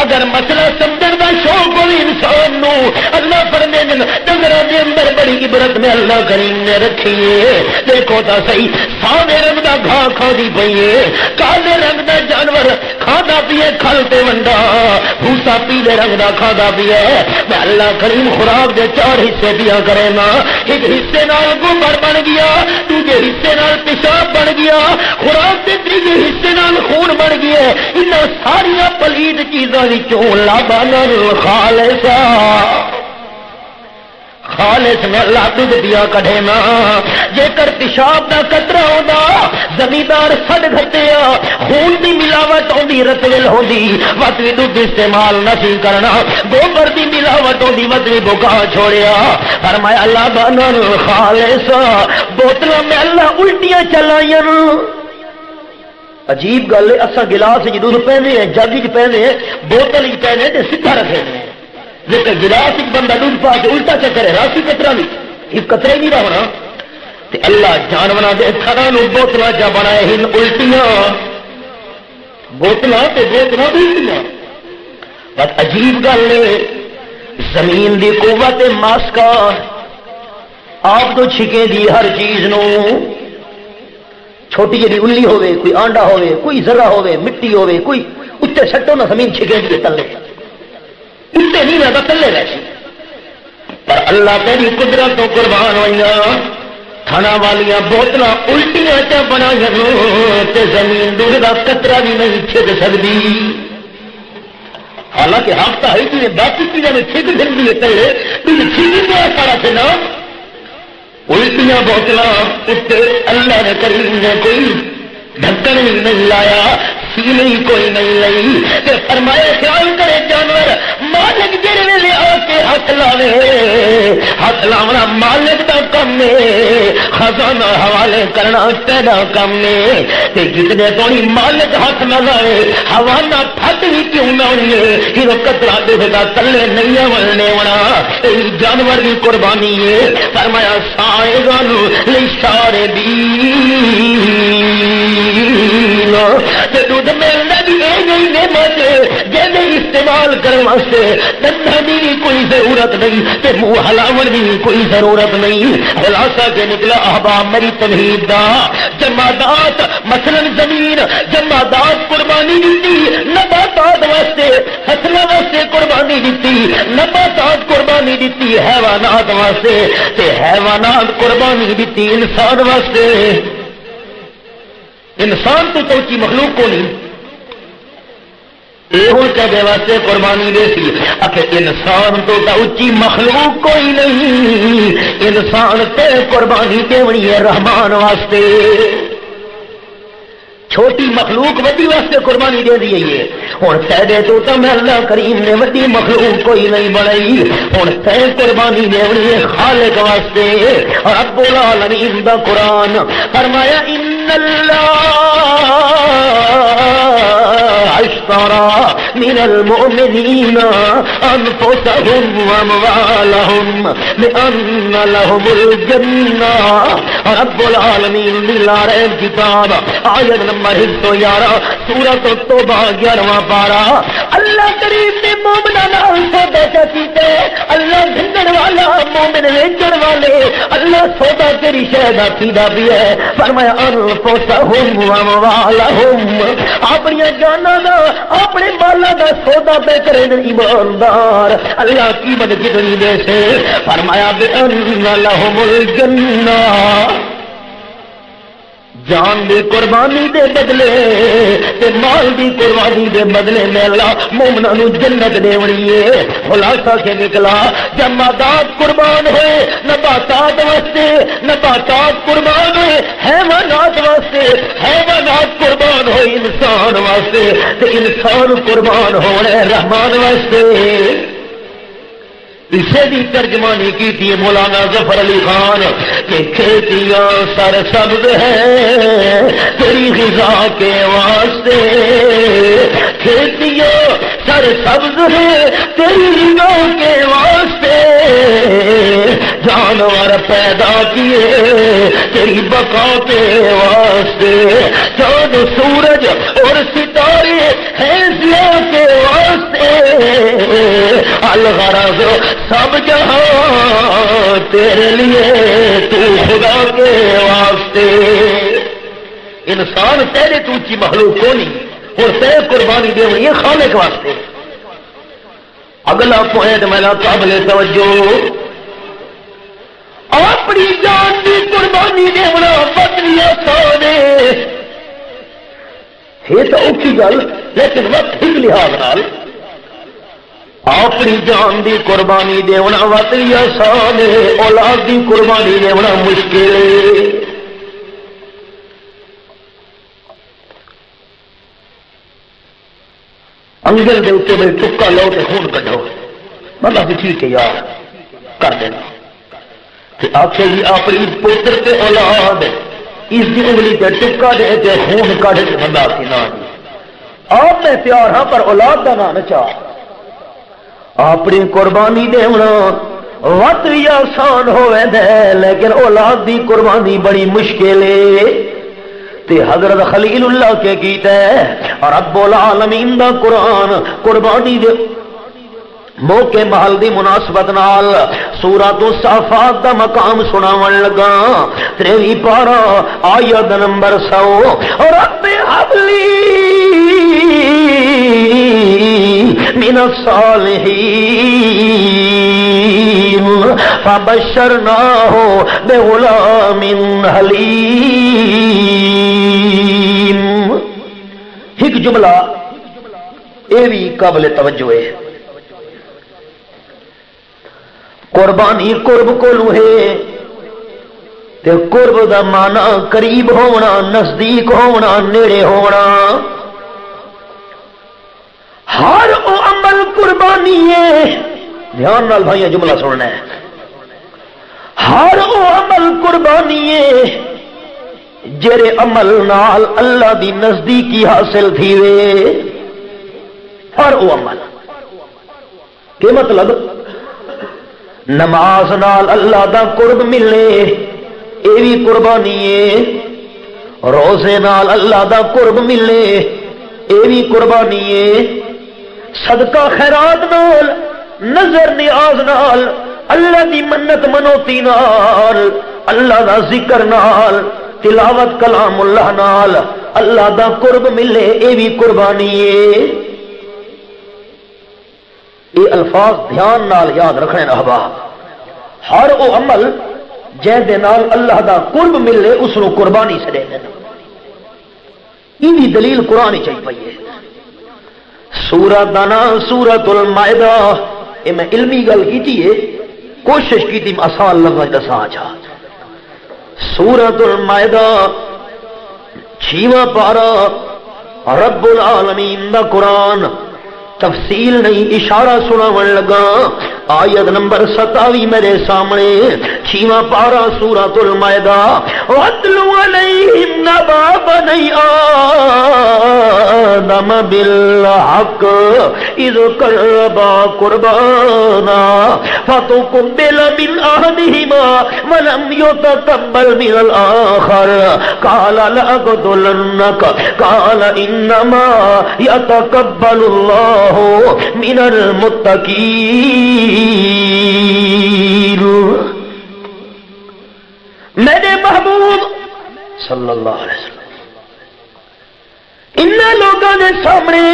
اگر مسئلہ سمجھن دا شوق ہوئی انسان نو اللہ فرمے نظروں کے اندر بڑی عبرت میں اللہ کریم نے رکھی ہے۔ دیکھو تا صحیح ساوے رنگ دا گھاہ کھادی پئی ہے، کالے رنگ دا جانور کھادا پیے کھل تے ونڈا، بھوسا پیلے رنگ دا کھادا پیے۔ میں اللہ کریم خوراک دے 4 حصے دیا کرے نا، ایک حصے نال گوبر بن گیا، دوسرے حصے نال پیشاب بن گیا، خوراک دے تیجے حصے نال خون بن گیا۔ ان ساری پلید چیزاں وچوں لبنًا خالصا خالص نے اللہ دودھ دیا کڈے نا۔ جے کر پیشاب دا قطرہ ہوندا زمیندار سڑ گھٹیا، خون دی ملاوٹ ہوندی رتول ہوندی وت وی دودھ استعمال نہ سی کرنا، گوبر دی ملاوٹ ہوندی وت وی بکا چھوڑیا۔ فرمایا اللہ بنن خالص بوتلاں میں اللہ الٹیاں چلائیاں۔ عجیب گل ہے اساں گلاس وچ دودھ پیندے ہیں، جگ وچ پیندے ہیں، بوتل وچ پیندے تے سیدھا رکھے ہیں۔ لیکن گلاس ایک بندہ دودھ پا کے الٹا چکر ہے راسی قطرہ نہیں، یہ قطرہ ہی نہیں رہنا۔ تے اللہ جانوراں دے تھراں نو بوتلاں چا بنائے ہن الٹیاں، بوتلاں تے بوتلاں الٹیاں۔ بس عجیب گل ہے زمین دی قوت ماسکا آپ تو چھکے دی ہر چیز نو، چھوٹی جی الی ہوئے، کوئی آنڈا ہوئے، کوئی ذرہ ہوئے، مٹی ہوئے، کوئی اتنے سٹو نہ زمین چھکے دی تلے اتنے نہیں رہتا تلے ویسے۔ پر اللہ تیری قدرت تو قربان ہوئیاں تھنا والیاں بوتلاں الٹیاں چا بنائیاں تے زمین دودھ دا قطرہ بھی نہیں چھک سکتی۔ حالانکہ ہفتہ ہے کہ باقی چیزیں میں چھک سکتی ہے تلے تجھے چھکی تو سارا سے نا الٹیاں بوتلاں اتنے اللہ نے کریم نے کوئی ڈھکن نہیں لایا، سینے ہی کوئی نہیں لئی تے فرمایا خیال کرے جانور مالک جڑے ویلے آ کے ہاتھ لاوے، ہاتھ لاونا مالک دا کم ہے، خزانہ حوالے کرنا تیرا کم ہے۔ تے جتنے تھوڑی مالک ہاتھ نہ لائے ہوا نہ پھٹ بھی کیوں نہ ہوئی ہر قطرہ دودھ دا تلے نہیں ولنے ہونا، جانور کی قربانی ہے۔ فرمایا سائغن للشاربین، دودھ ملنا بھی یہ نہیں نعمت جیسے استعمال کر کرنے واسطے دنداں دی بھی کوئی ضرورت نہیں تے منہ ہلاون دی بھی کوئی ضرورت نہیں. خلاصہ کے نکلا احباب میری توحید دا جمادات مثلا زمین جمادات قربانی دیتی نباتات واسطے فصلوں واسطے قربانی دیتی نباتات قربانی دیتی حیوانات واسطے تے حیوانات قربانی دیتی انسان واسطے. انسان تو اونچی مخلوق کو نہیں یہ کہتے واسطے قربانی دے سی آخر انسان تو اونچی مخلوق کوئی نہیں انسان تے قربانی دینی ہے رحمان واسطے. چھوٹی مخلوق وڈی واسطے قربانی دے دی ہے ہوں تیرے تو میں اللہ کریم نے وڈی مخلوق کوئی نہیں بنائی ہوں تے قربانی دینی ہے خالق واسطے. رب العالمین دا قرآن فرمایا ان اللہ اشترى من المؤمنين انفسهم واموالهم بان لهم الجنة. رب العالمین لا ریب کتاب آیت نمبر 111 سورۃ التوبہ 11واں پارہ. اللہ کریم نے مومناں نال سودا کیتے اللہ گھنن والا مومن ویچن والے اللہ سودا تیری شے دا کیدا بھی ہے. فرمایا انفسهم واموالهم اپنی جاناں دا اپنے مالا دا سودا پہ کرے ایماندار اللہ کی مدد کتنی دے سے. فرمایا بِأَنَّ لَهُمُ الْجَنَّةَ جان دی قربانی دے بدلے تے مال دی قربانی دے بدلے میں اللہ مومناں نو جنت دیونی ہے. خلاصہ کے نکلا جمادات قربان ہوئے نباتات واسطے نباتات قربان ہوئے حیوانات واسطے حیوانات قربان ہوئے انسان واسطے تے انسان قربان ہونے رحمان واسطے. اسے بھی ترجمانی کی تھی مولانا ظفر علی خان کہ کھیتیاں سر سبز ہیں تیری غذا کے واسطے کھیتیاں سر سبز ہیں تیری غذا کے واسطے جانور پیدا کیے تیری بقا کے واسطے چاند سورج اور ستارے ہیں ضیاء کے واسطے الغرض سب جہاں تیرے لیے تو خدا کے واسطے. انسان تیرے تو اونچی مخلوق کو نہیں اور تیرے قربانی دے یہ خالق واسطے. اگلا پوائنٹ میرا قابل توجہ اپنی جان کی قربانی دینا بدلی آسان ہے یہ تو اوکھی گل لیکن وقت ہی لحاظ نال اپنی جان دی قربانی دینا وطنی آسان ہے اولاد دی قربانی دینا مشکل ہے. انگل دے اتنے میں ٹکا لو تو خون کڈو بندہ بھی ٹھیک ہے یار کر دینا کہ آخر جی اپنی پوتر تے اولاد اس کی انگلی تے ٹکا دے کے خون کڈ کے بندہ سی نہ آپ میں پیار ہاں پر اولاد کا نہ چاہ اپنی قربانی دینا وقت بھی آسان ہوئے دے لیکن اولاد دی قربانی بڑی مشکل ہے. تے حضرت خلیل اللہ کے کیتا ہے اور رب العالمین دا قرآن قربانی دے موقع محل دی مناسبت نال سورۃ الصافات دا مقام سناون لگا 23 پارہ آیت نمبر 100 رب حبلی من الصالحین فبشرناہ بغلام حلیم. ایک جملہ یہ بھی قابل توجہ ہے. قربانی قرب کو لوہے تے قرب دا مانا قریب ہونا نزدیک ہونا نیڑے ہونا. ہر او عمل قربانی ہے دھیان نال بھائی جملہ سننا ہے. ہر او عمل قربانی ہے جڑے عمل نال اللہ دی نزدیکی حاصل تھی وے. ہر او عمل کہ مطلب نماز نال اللہ دا قرب ملے اے بھی قربانی ہے. روزے نال اللہ دا قرب ملے اے بھی قربانی ہے. صدقہ خیرات نال، نظر نیاز نال، اللہ دی منت منوتی نال، اللہ دا ذکر نال، تلاوت کلام اللہ نال اللہ دا قرب ملے، اے بھی قربانی ہے۔ یہ الفاظ دھیان نال یاد رکھنے احباب، ہر وہ عمل جے دے نال اللہ دا قرب ملے اس نو قربانی سے دے دینا۔ ان دی دلیل قرآن ہی چاہیے پئی ہے۔ سورۃ دانا سورۃ المائدہ، اے میں علمی گل کیتی ہے، کوشش کیتی آسان لفظ دساں چا۔ سورۃ المائدہ 6واں پارہ، رب العالمین دا قرآن، تفصیل نہیں اشارہ سناون لگا۔ آیت نمبر 27 میرے سامنے، 6واں پارہ سورۃ المائدہ۔ وَاتْلُ عَلَيْهِمْ نَبَأَ بَنِي آدَمَ بِالْحَقِّ إِذْ قَرَّبَا قُرْبَانًا فَتُقُبِّلَ مِنْ أَحَدِهِمَا وَلَمْ يُتَقَبَّلْ مِنَ الْآخَرِ قَالَ لَأَقْتُلَنَّكَ قَالَ إِنَّمَا يَتَقَبَّلُ اللَّهُ من المتقین۔ میرے محبوب صلی اللہ علیہ وسلم ان لوگوں نے سامنے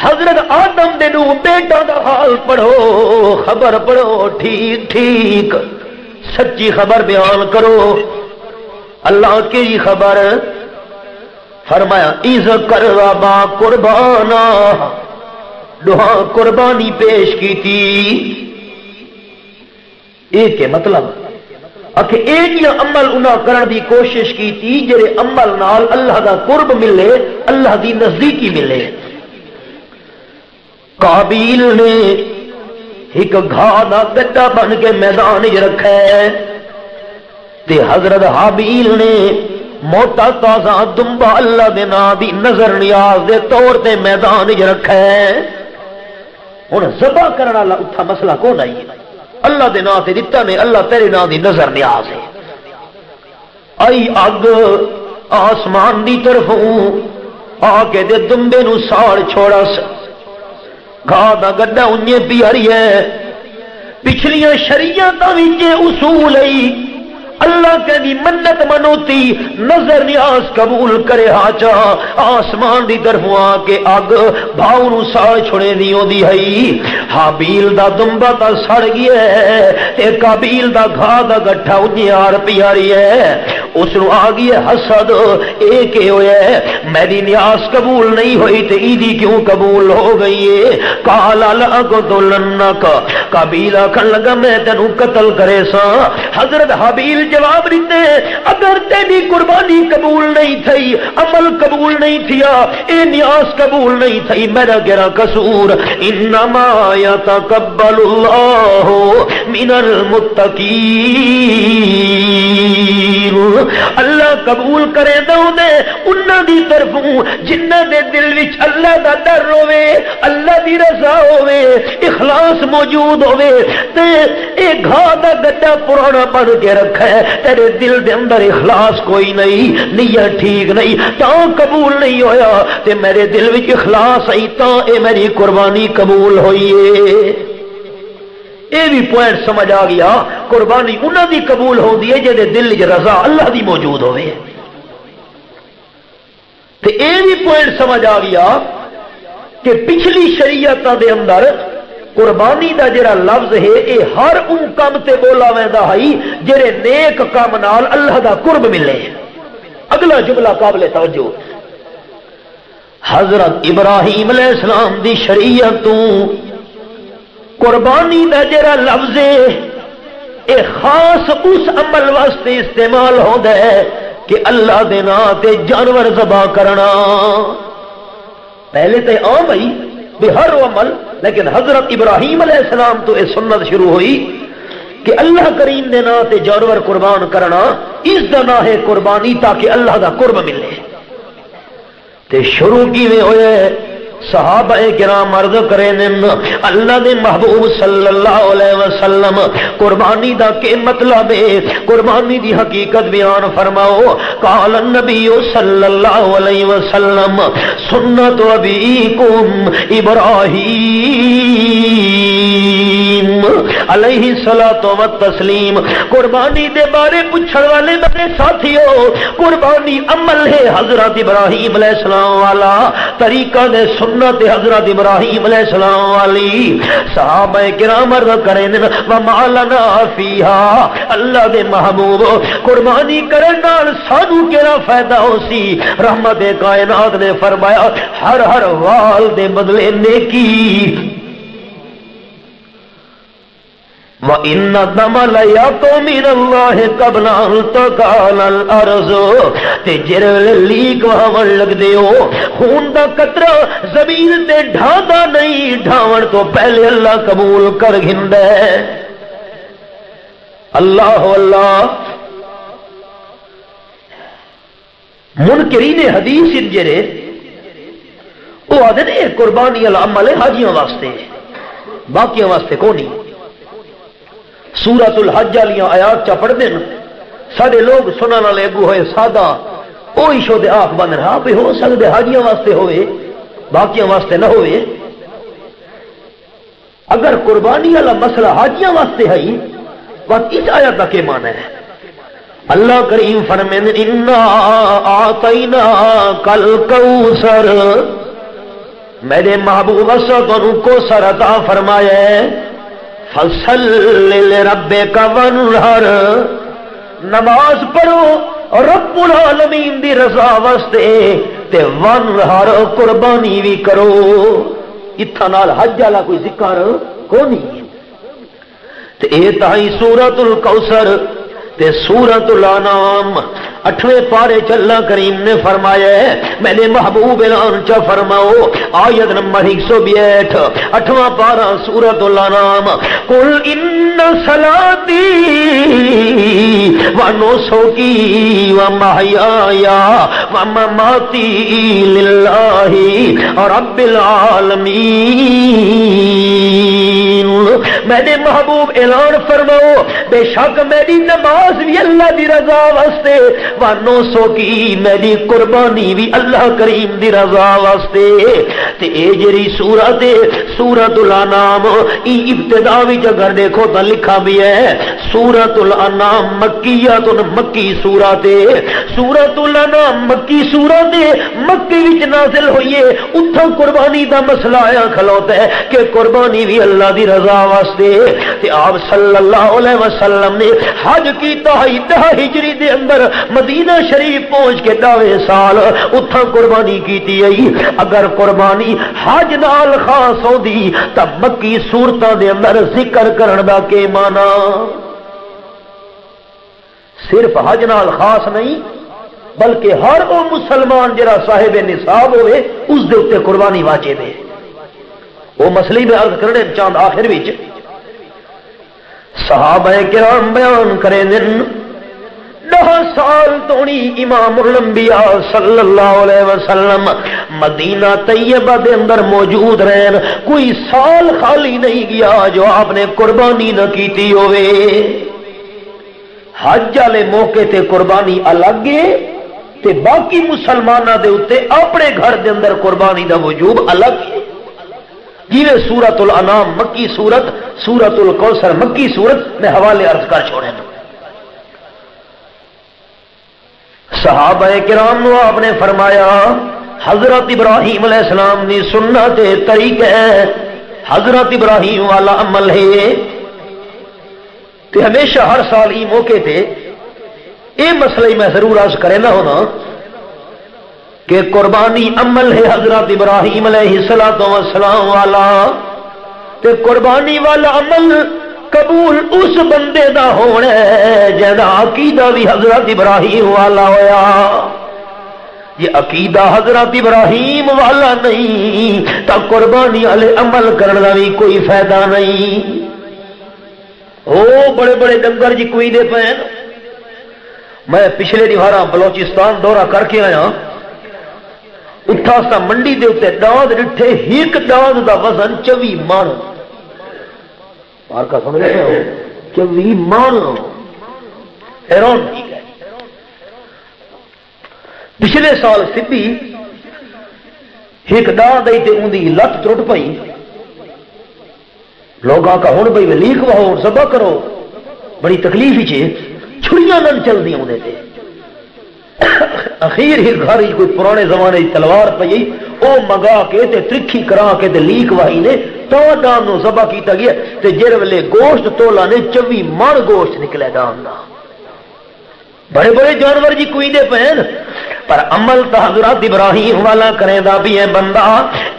حضرت آدم دے نو بیٹا دا حال پڑھو، خبر پڑھو، ٹھیک ٹھیک سچی خبر بیان کرو۔ اللہ کی خبر فرمایا اِذْ قَرَّبَا قُرْبَانًا، دوہاں قربانی پیش کی تھی۔ ایک مطلب کہ ایک عمل انہاں کرن دی کوشش کی تھی جڑے عمل نال اللہ دا قرب ملے، اللہ دی نزدیکی ملے۔ قابیل نے ایک گھاہ دا گڈا بن کے میدان وچ رکھا ہے تے حضرت حابیل نے موٹا تازہ دمبا اللہ دے نام دی نظر نیاز دے طور تے میدان وچ رکھا ہے۔ ہن ذبح کرن والا اتھا مسئلہ کون آئی؟ اللہ دے نام تے دتا نے، اللہ تیرے نام دی نظر نیاز ہے۔ آئی اگ آسمان دی طرفوں آ کے دے دمبے نو ساڑ چھوڑا س، گھاہ دا گڈا انجے پیاری ہے۔ پچھلیاں شریعتاں وچ اصول ہے اللہ کے دی منت منوتی نظر نیاز قبول کرے ہاچا آسمان دی طرف آ کے اگ بھاؤ نو ساڑ چھڑے دی ہوندی ہے۔ حابیل دا دمبا تا سڑ گیا ہے تے قابیل دا گھاہ دا گٹھا انجی آر پیاری ہے۔ اس نو آ گیا حسد، اے کہ ہویا ہے میری نیاز قبول نہیں ہوئی تے ایدی کیوں قبول ہو گئی ہے؟ قال لأقتلنک، قابیل آکھن لگا میں تینوں قتل کرے سا۔ حضرت حابیل جواب دیتے اگر تیری قربانی قبول نہیں تھی، عمل قبول نہیں تھیا، اے نیاز قبول نہیں تھی، میرا گرا قصور، انما یتقبل اللہ من المتقین، اللہ قبول کرے دو دے انہاں دی طرفوں جنہاں دے دل وچ اللہ دا ڈر ہوے، اللہ دی رضا ہوے، اخلاص موجود ہوے تے اے گھاہ دا گڈا پرانا بن کے رکھا ہے، تیرے دل دے اندر اخلاص کوئی نہیں، نیت ٹھیک نہیں، تاں قبول نہیں ہویا تے میرے دل وچ اخلاص آئی تاں اے میری قربانی قبول ہوئی ہے۔ اے بھی پوائنٹ سمجھ آ گیا، قربانی انہاں دی قبول ہوندی ہے جے دے دل وچ رضا اللہ دی موجود ہوے۔ تے اے بھی پوائنٹ سمجھ آ گیا کہ پچھلی شریعتاں دے اندر قربانی دا جڑا لفظ ہے اے ہر ان کام تے بولا ویندا ہے جڑے نیک کام نال اللہ دا قرب ملے۔ اگلا جملہ قابل توجہ، حضرت ابراہیم علیہ السلام دی شریعت تو قربانی دا جڑا لفظ ہے اے خاص اس عمل واسطے استعمال ہوندا ہے کہ اللہ دے نام تے جانور ذبح کرنا۔ پہلے تے عام ہے بے ہر عمل، لیکن حضرت ابراہیم علیہ السلام تو یہ سنت شروع ہوئی کہ اللہ کریم دے نام تے جانور قربان کرنا، اس دا نام ہے قربانی تاکہ اللہ دا قرب ملے۔ تے شروع کیویں ہوئے؟ صحابہ کرام عرض کریں اللہ دے محبوب صلی اللہ علیہ وسلم قربانی دا کے مطلب ہے، قربانی دی حقیقت بیان فرماؤ۔ قال النبی صلی اللہ علیہ وسلم سنت ابیکم ابراہیم علیہ الصلوۃ والتسلیم۔ قربانی دے بارے پوچھن والے میرے ساتھیو، قربانی عمل ہے حضرت ابراہیم علیہ السلام والا، طریقہ دے سنت حضرت ابراہیم علیہ السلام والی۔ صحابہ کرام عرض کریں وما لنا فیہا، اللہ دے محبوب قربانی کرن نال سانو کیڑا فائدہ ہو سی؟ رحمت کائنات نے فرمایا ہر وال دے بدلے نیکی۔ وَإِنَّ الدَّمَ لَيَقْطُعُ مِنَ اللَّهِ قَبْلَ أَن تَقَالَ الْأَرْضُ، تے جرل لیک وہاں لگ دیو خون دا قطرہ زمین تے ڈھاندا نہیں، ڈھاون تو پہلے اللہ قبول کر گھندا ہے۔ اللہ اللہ منکرین حدیث جڑے وہ آدھے نے قربانی العمل حاجیوں واسطے، باقیوں واسطے کو نہیں۔ سورۃ الحج والی آیات چا پڑھ دین سارے لوگ سنن والے اگو ہوئے سادہ وہی شو دے آنکھ بند رہا بھی ہو سکتے حاجیوں واسطے ہوئے باقیوں واسطے نہ ہوئے۔ اگر قربانی والا مسئلہ حاجیوں واسطے ہے بس اس آیت کا کیا معنی ہے؟ اللہ کریم فرمائیں انا اعطیناک الکوثر، میرے محبوب تانوں کوثر عطا فرمایا ہے۔ فصل لربک وانحر، نماز پڑھو رب العالمین دی رضا واسطے تے وانحر قربانی بھی کرو۔ اتھا نال حج والا کوئی ذکر کو نہیں تے اے تائی سورۃ الکوثر تے سورۃ الانعام 8ویں پارے اللہ کریم نے فرمایا ہے میرے محبوب اعلان چا فرماؤ آیت نمبر 162 8واں پارہ سورۃ الانعام قل ان صلاتی ونسکی ومحیایا ومماتی للہ رب العالمین۔ میرے محبوب اعلان فرماؤ بے شک میری نماز بھی اللہ دی رضا واسطے، وانو سو کی میری قربانی بھی اللہ کریم دی رضا واسطے۔ تے اے جری سورت سورۃ الانعام ای ابتدا وچ اگر دیکھو تو لکھا بھی ہے سورۃ الانعام مکیۃ، مکی سورت ہے۔ سورۃ الانعام مکی سورت ہے، مکے وچ نازل ہوئی ہے۔ اتھا قربانی دا مسئلہ آیا کھلوتا ہے کہ قربانی بھی اللہ دی رضا واسطے۔ تے آپ صلی اللہ علیہ وسلم نے حج کیتا ہے 10 ہجری دے اندر مدینہ شریف پہنچ کے 10ویں سال اتھا قربانی کیتی ہے۔ اگر قربانی حج نال خاص ہوندی تب مکی صورتاں دے اندر ذکر کرن دا کے معنی صرف حج نال خاص نہیں بلکہ ہر وہ مسلمان جڑا صاحب نصاب ہوئے اس دے اوتے قربانی واجب ہے۔ وہ مسئلے میں عرض کرنے چاند آخر وچ صحابہ کرام بیان کریں 10 سال تونی امام الانبیاء صلی اللہ علیہ وسلم مدینہ طیبہ دے اندر موجود رہن، کوئی سال خالی نہیں گیا جو آپ نے قربانی نہ کیتی ہوئے۔ حج والے موقع تے قربانی الگ ہے تے باقی مسلمانہ دے اتے اپنے گھر دے اندر قربانی دا وجوب الگ ہے۔ جیوے سورۃ الانعام مکی سورت، سورۃ الکوثر مکی سورت میں حوالے عرض کر چھوڑے۔ صحابہ کرام نو آپ نے فرمایا حضرت ابراہیم علیہ السلام نے سنت طریقہ ہے، حضرت ابراہیم والا عمل ہے۔ تو ہمیشہ ہر سال یہ موقع تھے یہ مسئلہ میں ضرور عرض کرے نہ ہونا کہ قربانی عمل ہے حضرت ابراہیم علیہ السلام والا، تے قربانی والا عمل قبول اس بندے دا ہونا ہے جہاں عقیدہ بھی حضرت ابراہیم والا ہویا۔ یہ عقیدہ حضرت ابراہیم والا نہیں تو قربانی والے عمل کرنے کا بھی کوئی فائدہ نہیں۔ او بڑے بڑے ڈنگر جی کوئی دے پے، میں پچھلے دیوارا بلوچستان دورہ کر کے آیا، اٹھا سا منڈی دے اتنے داند ڈٹھے، ایک داند دا وزن 24 من، کا سمجھ رہے ہو 24 من، حیران کی گئے۔ پچھلے سال سدھی ایک داند آئی تے ان کی لت ٹوٹ پئی، لوگ آکا ہوں بھائی لیک واہو ذبح کرو، بڑی تکلیف ہی چھڑیاں نہ چل دی ہوندے تے۔ اخیر ہی گھر ہی کوئی پرانے زمانے کی تلوار پئی او منگا کے تے ترکھی کرا کے تے لیک واہی نے تو دام نو ذبح کیتا گیا تے جر ویلے گوشت تولا نے 24 من گوشت نکلے دام دا۔ بڑے بڑے جانور جی کوئی دے پہن، پر عمل تا حضرت ابراہیم والا کرے دا بھی ہے بندہ،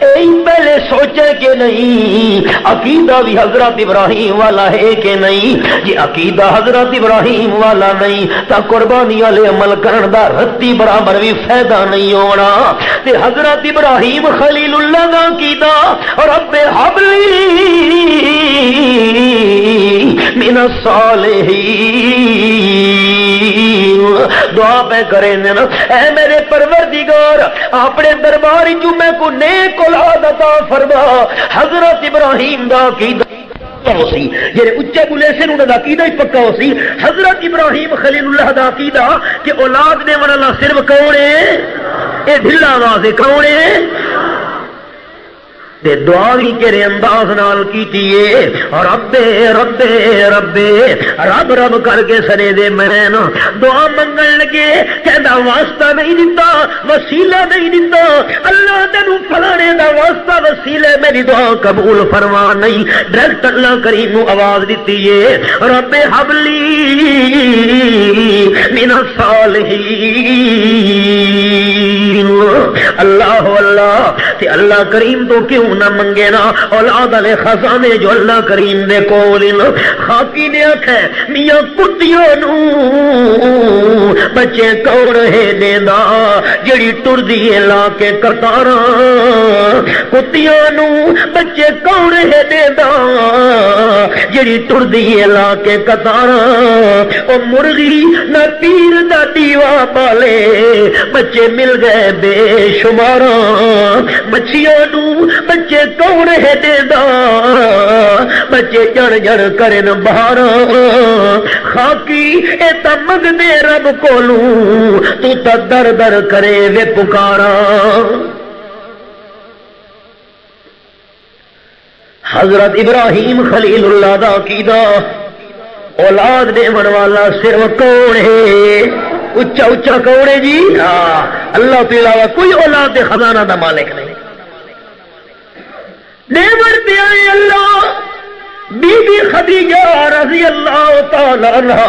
اے پہلے سوچے کہ نہیں عقیدہ بھی حضرت ابراہیم والا ہے کہ نہیں، جی عقیدہ حضرت ابراہیم والا نہیں تا قربانی والے عمل کرن دا رتی برابر بھی فائدہ نہیں ہونا۔ تے حضرت ابراہیم خلیل اللہ دا عقیدہ رب حب لی من الصالحین، دعا پہ کریں نا، اے میرے پروردگار اپنے دربار جو میں کو نیک اولاد عطا فرما۔ حضرت ابراہیم دا عقیدہ ہو سی جڑے اچے بولے سے انہاں دا عقیدہ ہی پکا ہو سی۔ حضرت ابراہیم خلیل اللہ دا عقیدہ کہ اولاد دے والا صرف کون ہے، اے ڈھلا آواز کون ہے، تے دعا بھی کرے انداز نال کیتی ہے، رب رب رب رب رب کر کے سنے دے میں نا دعا منگن لگے، کہندا واسطہ نہیں دیتا وسیلہ نہیں دیتا، اللہ تینوں فلانے دا واسطہ وسیلہ میری دعا قبول فرما نہیں، ڈائریکٹ اللہ کریم نو آواز دیتی ہے رب حبلی من الصالحین۔ اللہ اللہ تے اللہ کریم تو کیوں نہ منگے نا اولاد والے خزانے جو اللہ کریم دے کول ن۔ خاکی نے آکھے میاں کتیاں نو بچے کون ہے دیندا جڑی ٹردی ہے لا کے قطاراں، کتیاں نو بچے کون ہے دیندا جڑی ٹردی ہے لا کے قطاراں، او مرغی نہ پیر دا دیوا پالے بچے مل گئے بے شماراں، مچھیاں نو بچے کون ہے دیندا بچے جڑ جڑ کرن بہاراں، خاکی اے تا منگدے رب کولوں تو تا در در کرے وے پکاراں۔ حضرت ابراہیم خلیل اللہ دا عقیدہ اولاد دیون والا صرف کون ہے، اچا اچا کون ہے جی، اللہ کے علاوہ کوئی اولاد دے خزانہ دا مالک نہیں۔ نیور پہ آئے اللہ بی بی خدیجہ رضی اللہ تعالی عنہ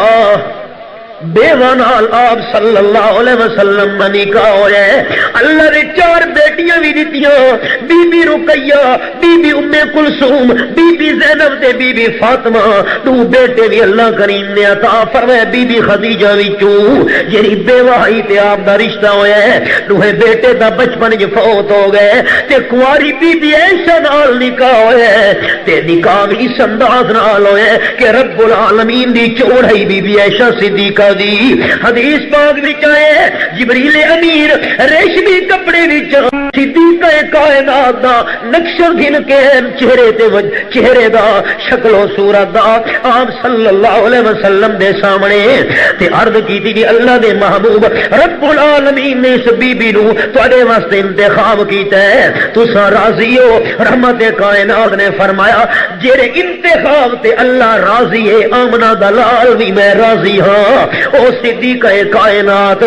بیوہ نال آپ صلی اللہ علیہ وسلم میں نکاح ہوئے، اللہ نے 4 بیٹیاں بھی دیتیاں، Bibi Ruqayya, Bibi Umm Kulsum, be be زینب تے بی بی فاطمہ، 2 بیٹے بھی اللہ کریم نے عطا فرمائے۔ بی بی خدیجہ وچوں جڑی بیوہ ہی تے آپ دا رشتہ ہویا ہے، 2 بیٹے دا بچپن وچ فوت ہو گئے تے کنواری بی بی عائشہ نال نکاح ہویا ہے، تے نکاح بھی اس انداز نال ہویا ہے کہ رب العالمین دی چوڑائی بی بی عائشہ صدیقہ دی حدیث پاک وچ ہے، جبریل امیر ریشمی کپڑے وچ صدیقہ کائنات دا نقشہ گھن کے چہرے دا شکل و صورت دا آپ صلی اللہ علیہ وسلم دے سامنے تے عرض کیتی کہ اللہ دے محبوب رب العالمین نے اس بی بی نو تواڈے واسطے انتخاب کیتا ہے، تساں راضی ہو؟ رحمت کائنات نے فرمایا جڑے انتخاب تے اللہ راضی ہے، آمنہ دا لال بھی میں راضی ہاں۔ او صدیقہ کائنات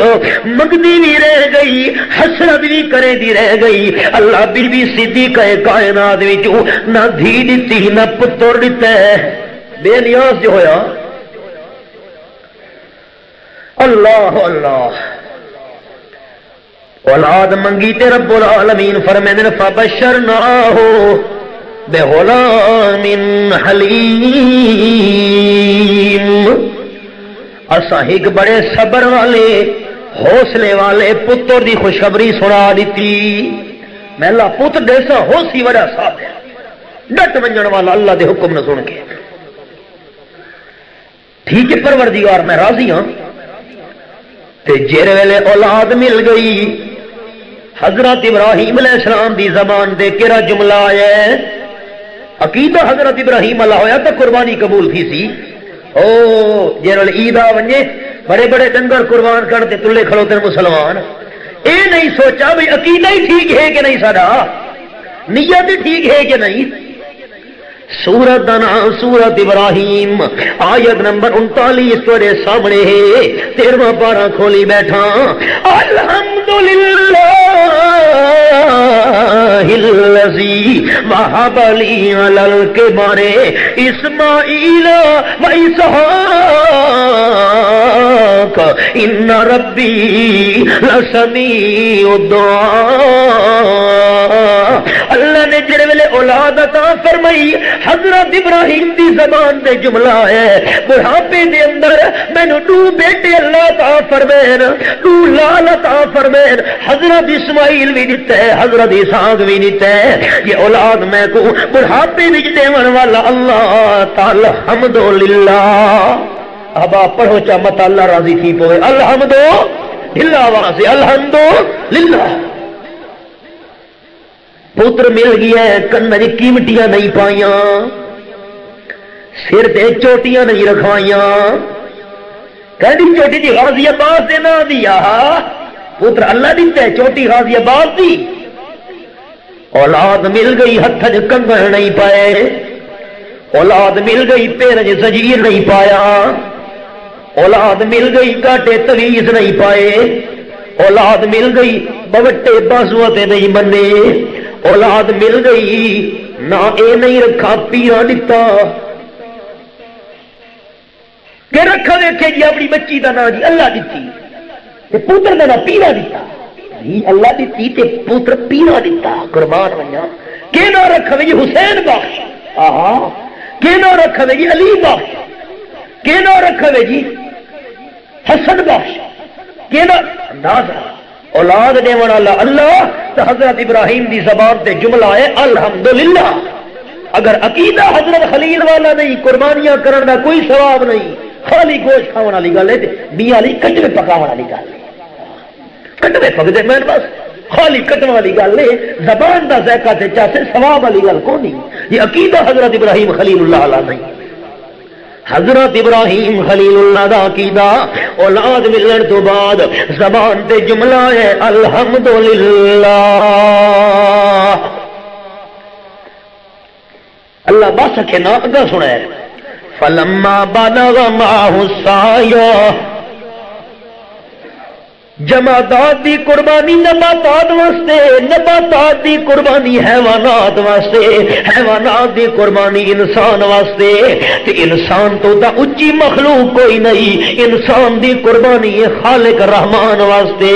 مگنی بھی رہ گئی، حسرت بھی کرے دی رہ گئی، اللہ بی بی صدیقہ کائنات وچوں نہ دھی دتی نہ پتر دتا ہے، بے نیاز جو ہویا۔ اللہ اللہ اولاد منگی تے رب العالمین فرمائے فبشرناہ بغلام حلیم، اساں ایک بڑے صبر والے حوصلے والے پتر دی خوشخبری سنا دیتی۔ میں اللہ پتر دیسا ہو سی وڑا صاحب ہے، ڈٹ ونجن والا اللہ دے حکم نہ سن کے، ٹھیک ہے پروردگار میں راضی ہاں۔ تے جیر ویلے اولاد مل گئی حضرت ابراہیم علیہ السلام دی زبان دے کیڑا جملہ آیا ہے؟ عقیدہ حضرت ابراہیم اللہ ہویا تو قربانی قبول تھی سی. او جیرل عید آ ونجے بڑے بڑے ڈنگر قربان کرتے تلے کھڑوتے مسلمان. اے نہیں سوچا بھی عقیدہ ہی ٹھیک ہے کہ نہیں، سارا نیت ٹھیک ہے کہ نہیں. سورت دا نام سورت ابراہیم، آیت نمبر 39 تیرے سامنے ہے. 13واں پارہ کھولی بیٹھا. الحمدللہ الذی وہب لی علی الکبر اسماعیل و اسحاق ان ربی لسمیع الدعاء. اللہ نے جڑے ویلے اولاد عطا فرمائی حضرت ابراہیم دی زبان دے جملہ ہے بڑھاپے دے اندر مینوں دو بیٹے اللہ عطا فرمائے، دو لال عطا فرمائے. حضرت اسماعیل بھی دیتا ہے، حضرت اسحاق بھی دیتا ہے. یہ اولاد میں کو بڑھاپے وچ دیون والا اللہ تعالی الحمدللہ. اب آپ پڑھو چا مت اللہ راضی تھی پوے الحمدللہ واسے الحمدللہ. پتر مل گیا ہے، کن قیمتیاں نہیں پائیاں، سر تے چوٹیاں نہیں رکھوائیاں. کہڑی چوٹی دی غازی عباس دے نہ دیا پتر اللہ دیتا ہے، چوٹی غازی عباس دی. اولاد مل گئی، ہتھ چ کنگن نہیں پائے. اولاد مل گئی، پیر چ زنجیر نہیں پایا. اولاد مل گئی، کاٹے تویز نہیں پائے. اولاد مل گئی، بوٹے بازو تے نہیں بنے. اولاد مل گئی، نہ اے نہیں رکھا پیرا دتا کہ رکھا دیکھے جی اپنی بچی کا نام جی اللہ دیتی تے پوتر کا نام پیرا دیتا. جی اللہ دیتی تے پوتر پیرا دیتا. قربان ونجا کہ نہ رکھا جی حسین بخش، کہ نہ رکھا جی علی بخش، کہ نہ رکھا جی حسن بخش، کہ نہ اندازہ اولاد دے والا اللہ. تو حضرت ابراہیم دی زبان تے جملہ ہے الحمدللہ. اگر عقیدہ حضرت خلیل والا نہیں، قربانیاں کرن دا کوئی ثواب نہیں، خالی گوشت کھاون والی گل ہے. میاں علی کٹوے پکاون والی گل ہے، کٹوے پکدے میں بس خالی کٹن والی گل ہے. زبان دا ذائقہ تے چاسے ثواب والی گل کو نہیں. یہ عقیدہ حضرت ابراہیم خلیل اللہ علیہ نہیں. حضرت ابراہیم خلیل اللہ دا عقیدہ اولاد ملن تو بعد زبان تے جملہ ہے الحمدللہ. اللہ بس کے نا اگا سنا ہے فلما بلغ معه السعي. جمادات دی قربانی نباتات واسطے، نباتات دی قربانی حیوانات واسطے، حیوانات دی قربانی انسان واسطے. تے انسان تو دا اچھی مخلوق کوئی نہیں. انسان دی قربانی خالق رحمان واسطے.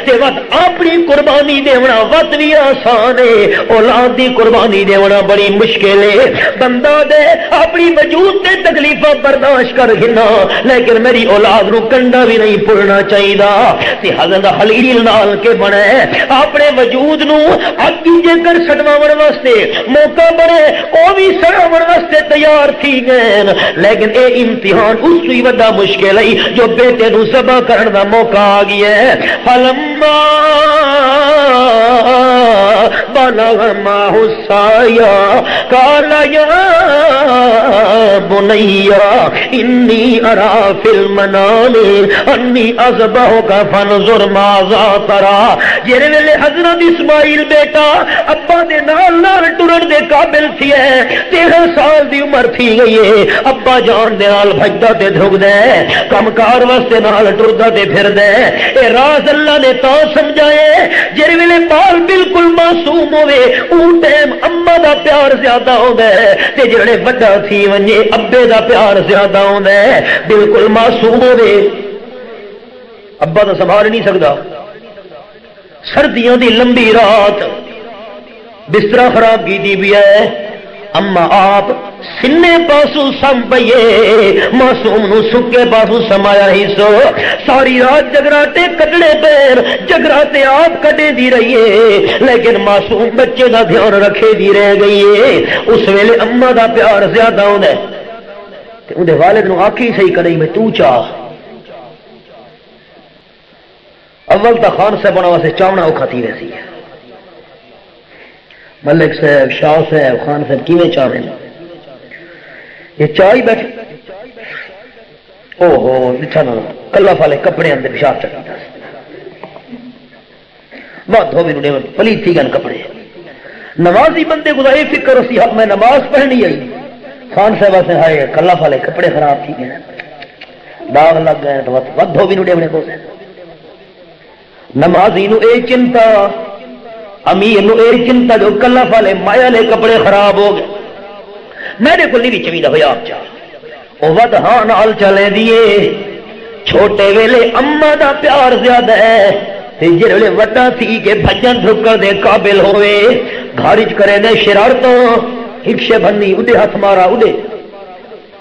تے وقت اپنی قربانی دیونا وقت بھی آسان ہے، اولاد دی قربانی دیونا بڑی مشکل ہے. بندہ دے اپنی وجود تے تکلیفاں برداشت کر گھنا، لیکن میری اولاد نو کنڈا بھی نہیں پڑنا چاہیے. حضرت خلیل نال کے بنے اپنے وجود نو اگی جے کر سڑواون واسطے موقع بنے او بھی سڑاون واسطے تیار تھی گئے. لیکن اے امتحان اس سے بڑا مشکل ہے جو بیٹے نو ذبح کرن دا موقع آ گیا ہے. فلما بلغ معه السعي قال يا بني إني أرى في المنام أني أذبحك فانظر ماذا ترى. جڑے ویلے حضرت اسماعیل بیٹا ابا دے نال نال ٹرن دے قابل سی ہے، 13 سال دی عمر تھی گئی ہے. ابا جان دے نال بھجدا تے دھوگدا ہے، کم کار واسطے نال ٹردا تے پھردا ہے. اے راز اللہ نے تا سمجھائے جڑے ویلے بال بالکل معصوم ہوے اون ٹائم اما دا پیار زیادہ ہوندا ہے، تے جڑے بڑا تھی ونجے ابے دا پیار زیادہ ہوندا ہے. بالکل معصوم ہوے ابا تو سنبھال نہیں سکتا. سردیوں دی لمبی رات بستر خراب کی دی بھی ہے، اما آپ سنے پاسو سم پئیے، معصوم نو سکے پاسو سمایا ہی سو. ساری رات جگراتے کٹڑے پیر، جگراتے آپ کٹے دی رہیے، لیکن معصوم بچے دا دھیان رکھے دی رہ گئیے. اس ویلے اما دا پیار زیادہ ہونا ہے. اندے والد نو آکھی صحیح کریں میں تو چاہ اول تو خان صاحب واسطے چاونا اوکھا تھی ویسی ہے، ملک صاحب شاہ صاحب خان صاحب کیویں چاہ رہے ہیں، یہ چاہ ہی بیٹھے او ہو بچھانا کلف والے کپڑے اندر پیشاب چکی تھا بہت دھوبی نو پلیت تھی گن کپڑے نمازی بندے کو یہ فکر اسی حق میں نماز پڑھنی آئی خان صاحب سے ہائے کلف والے کپڑے خراب تھی گئے داغ لگ گئے تو بہت دھوبی نو ڈیونے کو نمازی نو اے چنتا امیر نو اے چنتا جو کلف والے مایا لے کپڑے خراب ہو گئے میرے کو نہیں بھی چویدہ ہویا آپ چاہ وہ ود ہاں نال چلے دیے چھوٹے ویلے اما دا پیار زیادہ ہے جی ویلے وڈا تھی کہ بھجن ٹھکر دے قابل ہوئے گھارج کرے دے شرارتوں ہکشے بھنی اڈے ہاتھ مارا اڈے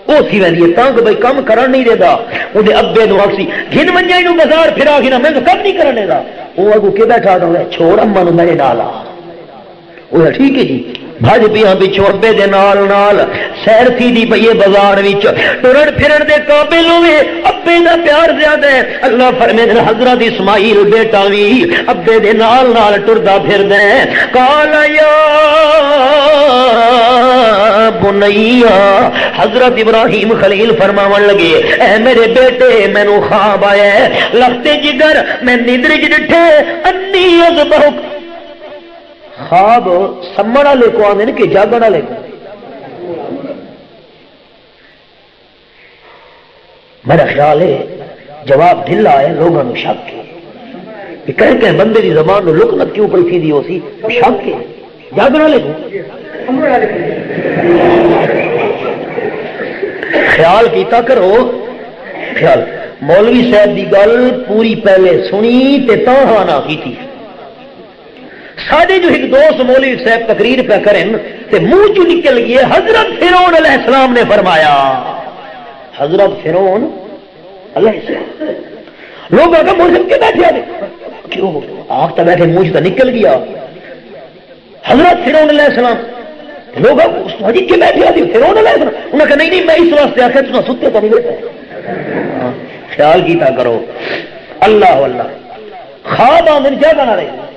وہ سی ویندی ہے تاں کہ بھائی کم کرن نہیں دے دا اڈے ابے نو آکسی گھن منجائی نو بازار پھرا گھنا میں تو کم نہیں کرنے دا وہ اگو کے بیٹھا دا چھوڑ اما نو میرے نالا وہ ٹھیک ہے جی بھج پیاں پچھوں ابے دے نال نال سیر تھی دی پئیے بازار وچ ٹرن پھرن دے قابل ہوئے ابے دا پیار زیادہ ہے اللہ فرمائے حضرت اسماعیل بیٹا وی ابے دے نال نال ٹردا پھردا ہے قال یا بنیا حضرت ابراہیم خلیل فرماون لگے اے میرے بیٹے مینوں خواب آیا ہے لختے جگر میں نیندر وچ ڈٹھے انی اذبحک خواب سمن والے کو آدھے کہ جاگن والے کو میرا خیال ہے جواب ڈھلا ہے لوگوں نے شک کے کہ بندے کی زبان نو لکنت کیوں پڑی تھی دی اسی شک کے جاگن والے کو خیال کیتا کرو خیال مولوی صاحب دی گل پوری پہلے سنی تے تاں ہاں نہ کیتی سادے جو ایک دوست مولوی صاحب تقریر پہ کریں تے منہ چو نکل گئے حضرت فرعون علیہ السلام نے فرمایا حضرت فرعون علیہ السلام لوگ آگا منہ سب کے بیٹھے آگے کیوں آگ تا بیٹھے منہ چو نکل گیا حضرت فرعون علیہ السلام لوگ حجی کے بیٹھے آگے فرعون علیہ السلام انہوں نے کہا نہیں میں اس واسطے آخر تُنا ستے تو نہیں بیٹھا خیال کیتا کرو اللہ واللہ خواب آمن کیا کرنا رہے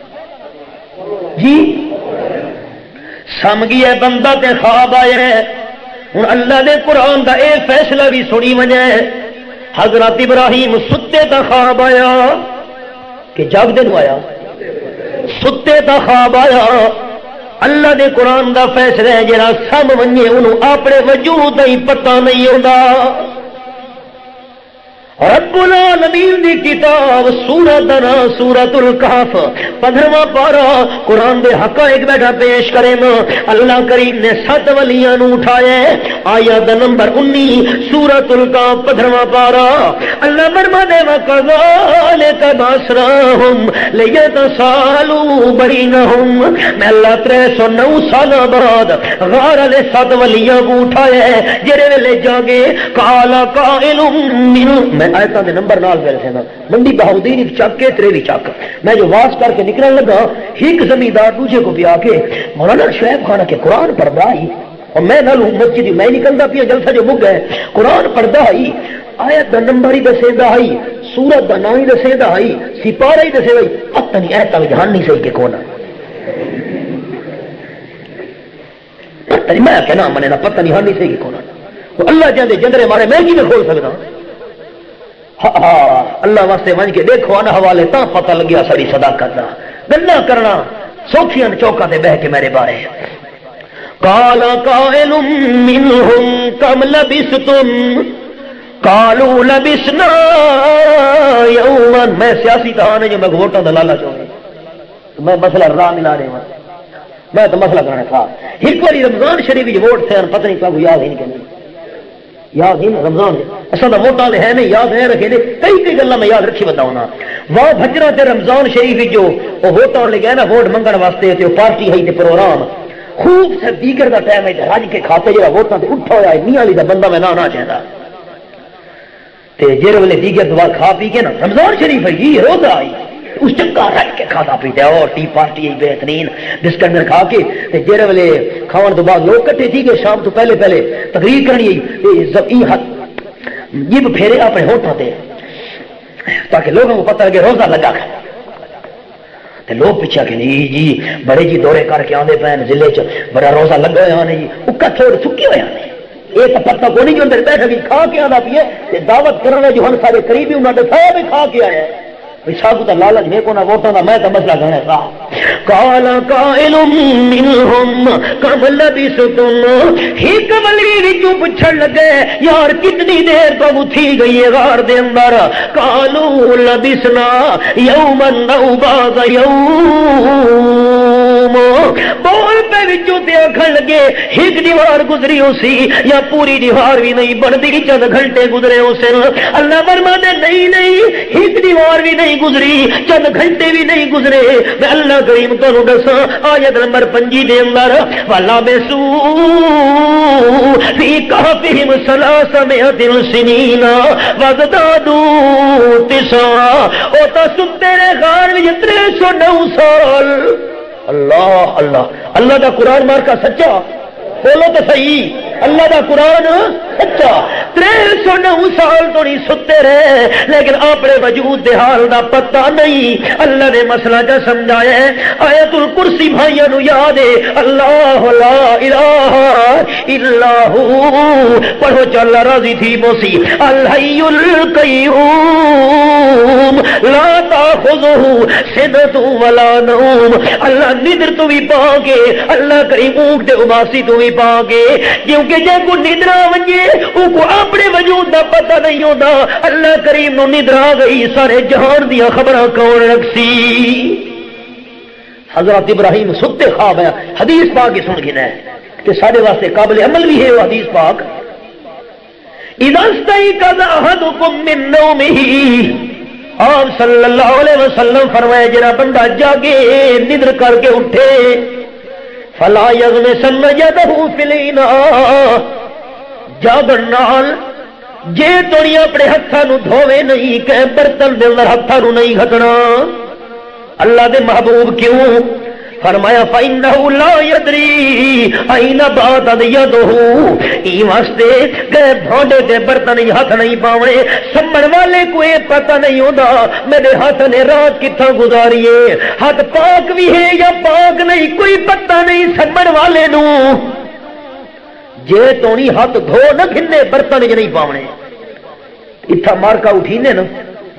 جی سمگھی ہے بندہ تے خواب آئے ہے ہوں اللہ دے قرآن دا اے فیصلہ بھی سنی وجہ ہے حضرت ابراہیم ستے تا خواب آیا کہ جاگ دن آیا ستے تا خواب آیا اللہ دے قرآن دا فیصلہ ہے جرا سم ونجے انہوں اپنے وجود ہی پتہ نہیں ہوتا رب العالمین دی کتاب سورۃ سورۃ الکہف 15واں پارہ قرآن دے حقائق بیٹھا پیش کرے نا اللہ کریم نے 7 ولیاں نو اٹھایا آیت نمبر 19 سورۃ الکہف 15واں پارہ اللہ فرماتے وَكَذَلِكَ بَعَثْنَاهُمْ لِيَتَسَاءَلُوا بَيْنَهُمْ میں اللہ 309 سال بعد غار علیہ 7 ولیاں کو اٹھایا جڑے ویلے جاگے قَالَ قَائِلٌ مِّنْهُمْ آیتاں دے نمبر نال گل تھے نا منڈی بہاؤدین چک کے تریوی چک میں جو واس کر کے نکلنے لگا ایک زمیندار دوسرے کو بھی آ کے مولانا شعیب خانہ کے قرآن پڑھدا ہی اور میں نہ لوں مسجد میں نکلدا پیا جلسہ جو مک گئے قرآن پڑھدا ہی آیت دا نمبر ہی دسیندا ہی سورت دا نام ہی دسیندا ہی سپارہ ہی دسے وئی پتہ نہیں ایت وچ ہن نہیں صحیح کہ کون پتہ نہیں میں کہنا منے نہ پتہ نہیں ہن نہیں صحیح کہ کون اللہ جاندے جندرے مارے میں کی میں کھول سکدا اللہ واسطے ون کے دیکھو انا حوالے تا پتہ لگیا ساری صداقت دا گلا کرنا سوکھیاں چوکاں تے بہ کے میرے بارے قال قائل منهم كم لبثتم قالوا لبثنا يوما میں سیاسی تھا نے جو میں ووٹاں دا لالچ ہو میں مسئلہ راہ ملا رہے ہوں میں تو مسئلہ کرنا تھا ایک بار رمضان شریف وچ ووٹ تھے پتہ نہیں کب یاد ہی نہیں کہ یاد ہی رمضان اصل تو ووٹاں ہے نہیں یاد ہے رکھے دے کئی گلاں میں یاد رکھی بتاؤں نا واہ بھجرا تے رمضان شریف جو وہ ووٹاں لے گئے نا ووٹ منگن واسطے تے پارٹی ہے تے پروگرام خوب سے دیگر دا ٹائم ہے راج کے کھاتے جڑا ووٹاں تے اٹھا ہویا ہے میاں علی دا بندہ میں نہ چاہندا تے جڑے ویلے دیگر دوا کھا پی کے نا رمضان شریف ہے جی روزہ آئی اس چکا رکھ کے کھاتا پیتا اور ٹی پارٹی بہترین بسکٹ میں کھا کے جڑے ویلے کھاون تو بعد لوگ کٹے تھی کہ شام تو پہلے تقریر کرنی یہ پھیرے اپنے ہوٹاں تے تاکہ لوگوں کو پتہ لگے روزہ لگا کھا تے لوگ پیچھے کہ نہیں جی بڑے جی دورے کر کے آدھے پے ضلع چ بڑا روزہ لگا ہوا نے جی اکا تھوڑے سکی ہوا نے یہ تو پتہ کو نہیں جو اندر بیٹھا بھی کھا کے آنا پیے دعوت کرنا جو ہن سارے قریبی انہوں نے سارا بھی کھا کے آیا ہے ساگو تو لالچ میں کو نہ ووٹاں دا میں تو مسئلہ گھنے تھا قال قائل منهم كم لبثتم ایک ولی وچوں پوچھن لگے یار کتنی دیر تو تھی گئی ہے غار دے اندر قالوا لبثنا يوما او بعض يوم بول پہ وچوں تے آکھن لگے ایک دیوار گزری ہو سی یا پوری دیوار بھی نہیں بندی چند گھنٹے گزرے ہو سن اللہ فرماتے نہیں ایک دیوار بھی نہیں گزری چند گھنٹے بھی نہیں گزرے میں اللہ کریم تانوں دساں آیت نمبر 5 دے اندر والا بسو فی کہفہم 300 سنین وزدادوا تسعا او تا سترے غار وچ 309 سال اللہ اللہ اللہ دا قرآن مار کا سچا بولو تو صحیح اللہ دا قرآن سچا 309 سال تو نہیں ستے رہے لیکن اپنے وجود دے حال دا پتہ نہیں اللہ نے مسئلہ جا سمجھایا ہے آیت الکرسی بھائیاں نو یاد ہے اللہ لا الہ الا ہو پڑھو چل راضی تھی موسی الحی القیوم لا تاخذہ سنۃ ولا نوم اللہ ندر تو بھی پاگے اللہ کریم اونٹ دے اباسی تو بھی پاگے کیونکہ جے کو ندرا ونجے او کو اپنے وجود دا پتہ نہیں ہوتا اللہ کریم نو ندرا گئی سارے جہان دیا خبراں کون رکھسی حضرت ابراہیم ستے خواب ہے حدیث پاک سن گنا ہے کہ سارے واسطے قابل عمل بھی ہے وہ حدیث پاک اذا استيقظ احدكم من نومه آپ صلی اللہ علیہ وسلم فرمائے جنا بندہ جاگے ندر کر کے اٹھے فلا یغمسن یدہ فی الاناء جاگن نال جے توڑی اپنے ہتھاں نو دھووے نہیں کہ برتن دے اندر ہتھاں نو نہیں گھٹنا اللہ دے محبوب کیوں فرمایا فَإِنَّهُ لَا يَدْرِي أَيْنَ بَاتَتْ يَدُهُ ای واسطے کہ بھونڈے دے برتن ہاتھ نہیں پاونے سمبڑ والے کو یہ پتہ نہیں ہوتا میرے ہاتھ نے رات کتھا گزاری ہے ہاتھ پاک بھی ہے یا پاک نہیں کوئی پتہ نہیں سمبڑ والے نو جے تونی ہاتھ دھو نہ گھنے برتن نہیں پاونے اتھا مارکا اٹھینے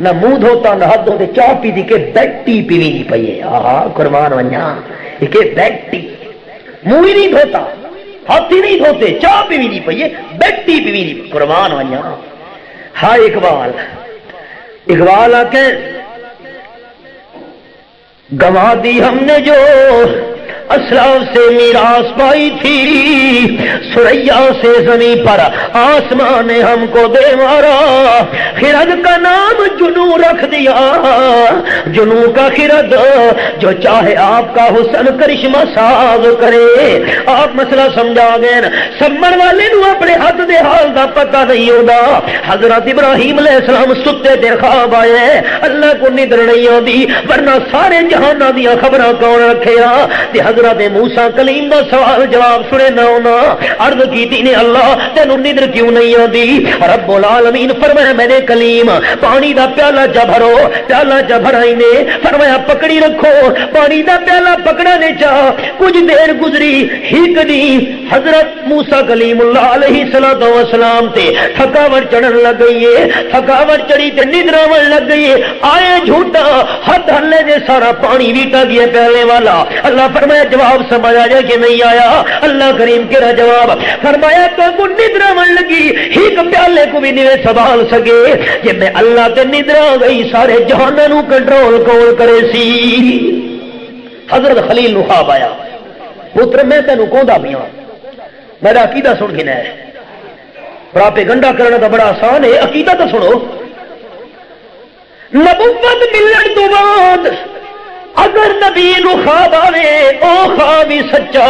نہ منہ دھوتا نہ ہاتھ دھوتے چاہ پی دی کہ بیٹی پیوی نہیں پئیے آہا قربان ونجا کہ بیٹی منہ ہی نہیں دھوتا ہاتھ ہی نہیں دھوتے چاہ پیوی نہیں پئیے بیٹی پیوی نہیں قربان ونجا ہاں اقبال آکے گوا دی ہم نے جو اسلاف سے میراث پائی تھی سریا سے زمین پر آسمان نے ہم کو دے مارا خرد کا نام جنو رکھ دیا جنو کا خرد جو چاہے آپ کا حسن کرشمہ ساز کرے آپ مسئلہ سمجھا گئے سمر والے نو اپنے ہاتھ دے حال دا پتہ نہیں ہوگا حضرت ابراہیم علیہ السلام ستے دے خواب آئے اللہ کو ندر نہیں آدھی ورنہ سارے جہانا دیا خبرہ کون رکھے حضرت موسیٰ کلیم دا سوال جواب سنے نہ ہونا عرض کی تھی نے اللہ تینو ندر کیوں نہیں آدھی رب العالمین فرمایا میں نے کلیم پانی دا پیالہ جا بھرو پیالہ جا بھرائی نے فرمایا پکڑی رکھو پانی دا پیالہ پکڑانے چاہ کچھ دیر گزری ہی کدی حضرت موسیٰ کلیم اللہ علیہ السلام تے تھکاوٹ چڑھن لگ گئی ہے تھکاوٹ چڑھی تے ندراون لگ گئی ہے آئے جھوٹا ہاتھ ہلے دے سارا پانی ویٹا گیا پیالے والا اللہ فرمایا جواب سمجھ آیا کہ نہیں آیا اللہ کریم کہہ جواب فرمایا تو کو ندرا من لگی ایک پیالے کو بھی نہیں سنبھال سکے جب میں اللہ تے ندرا گئی سارے جہانوں نو کنٹرول کون کرے سی حضرت خلیل نو خواب آیا پتر میں تینوں کوندا پیاں میرا عقیدہ سن گنا ہے پراپیگنڈا کرنا تو بڑا آسان ہے عقیدہ تو سنو نبوت ملن تو بعد اگر نبی نو خواب آوے او خواب ہی سچا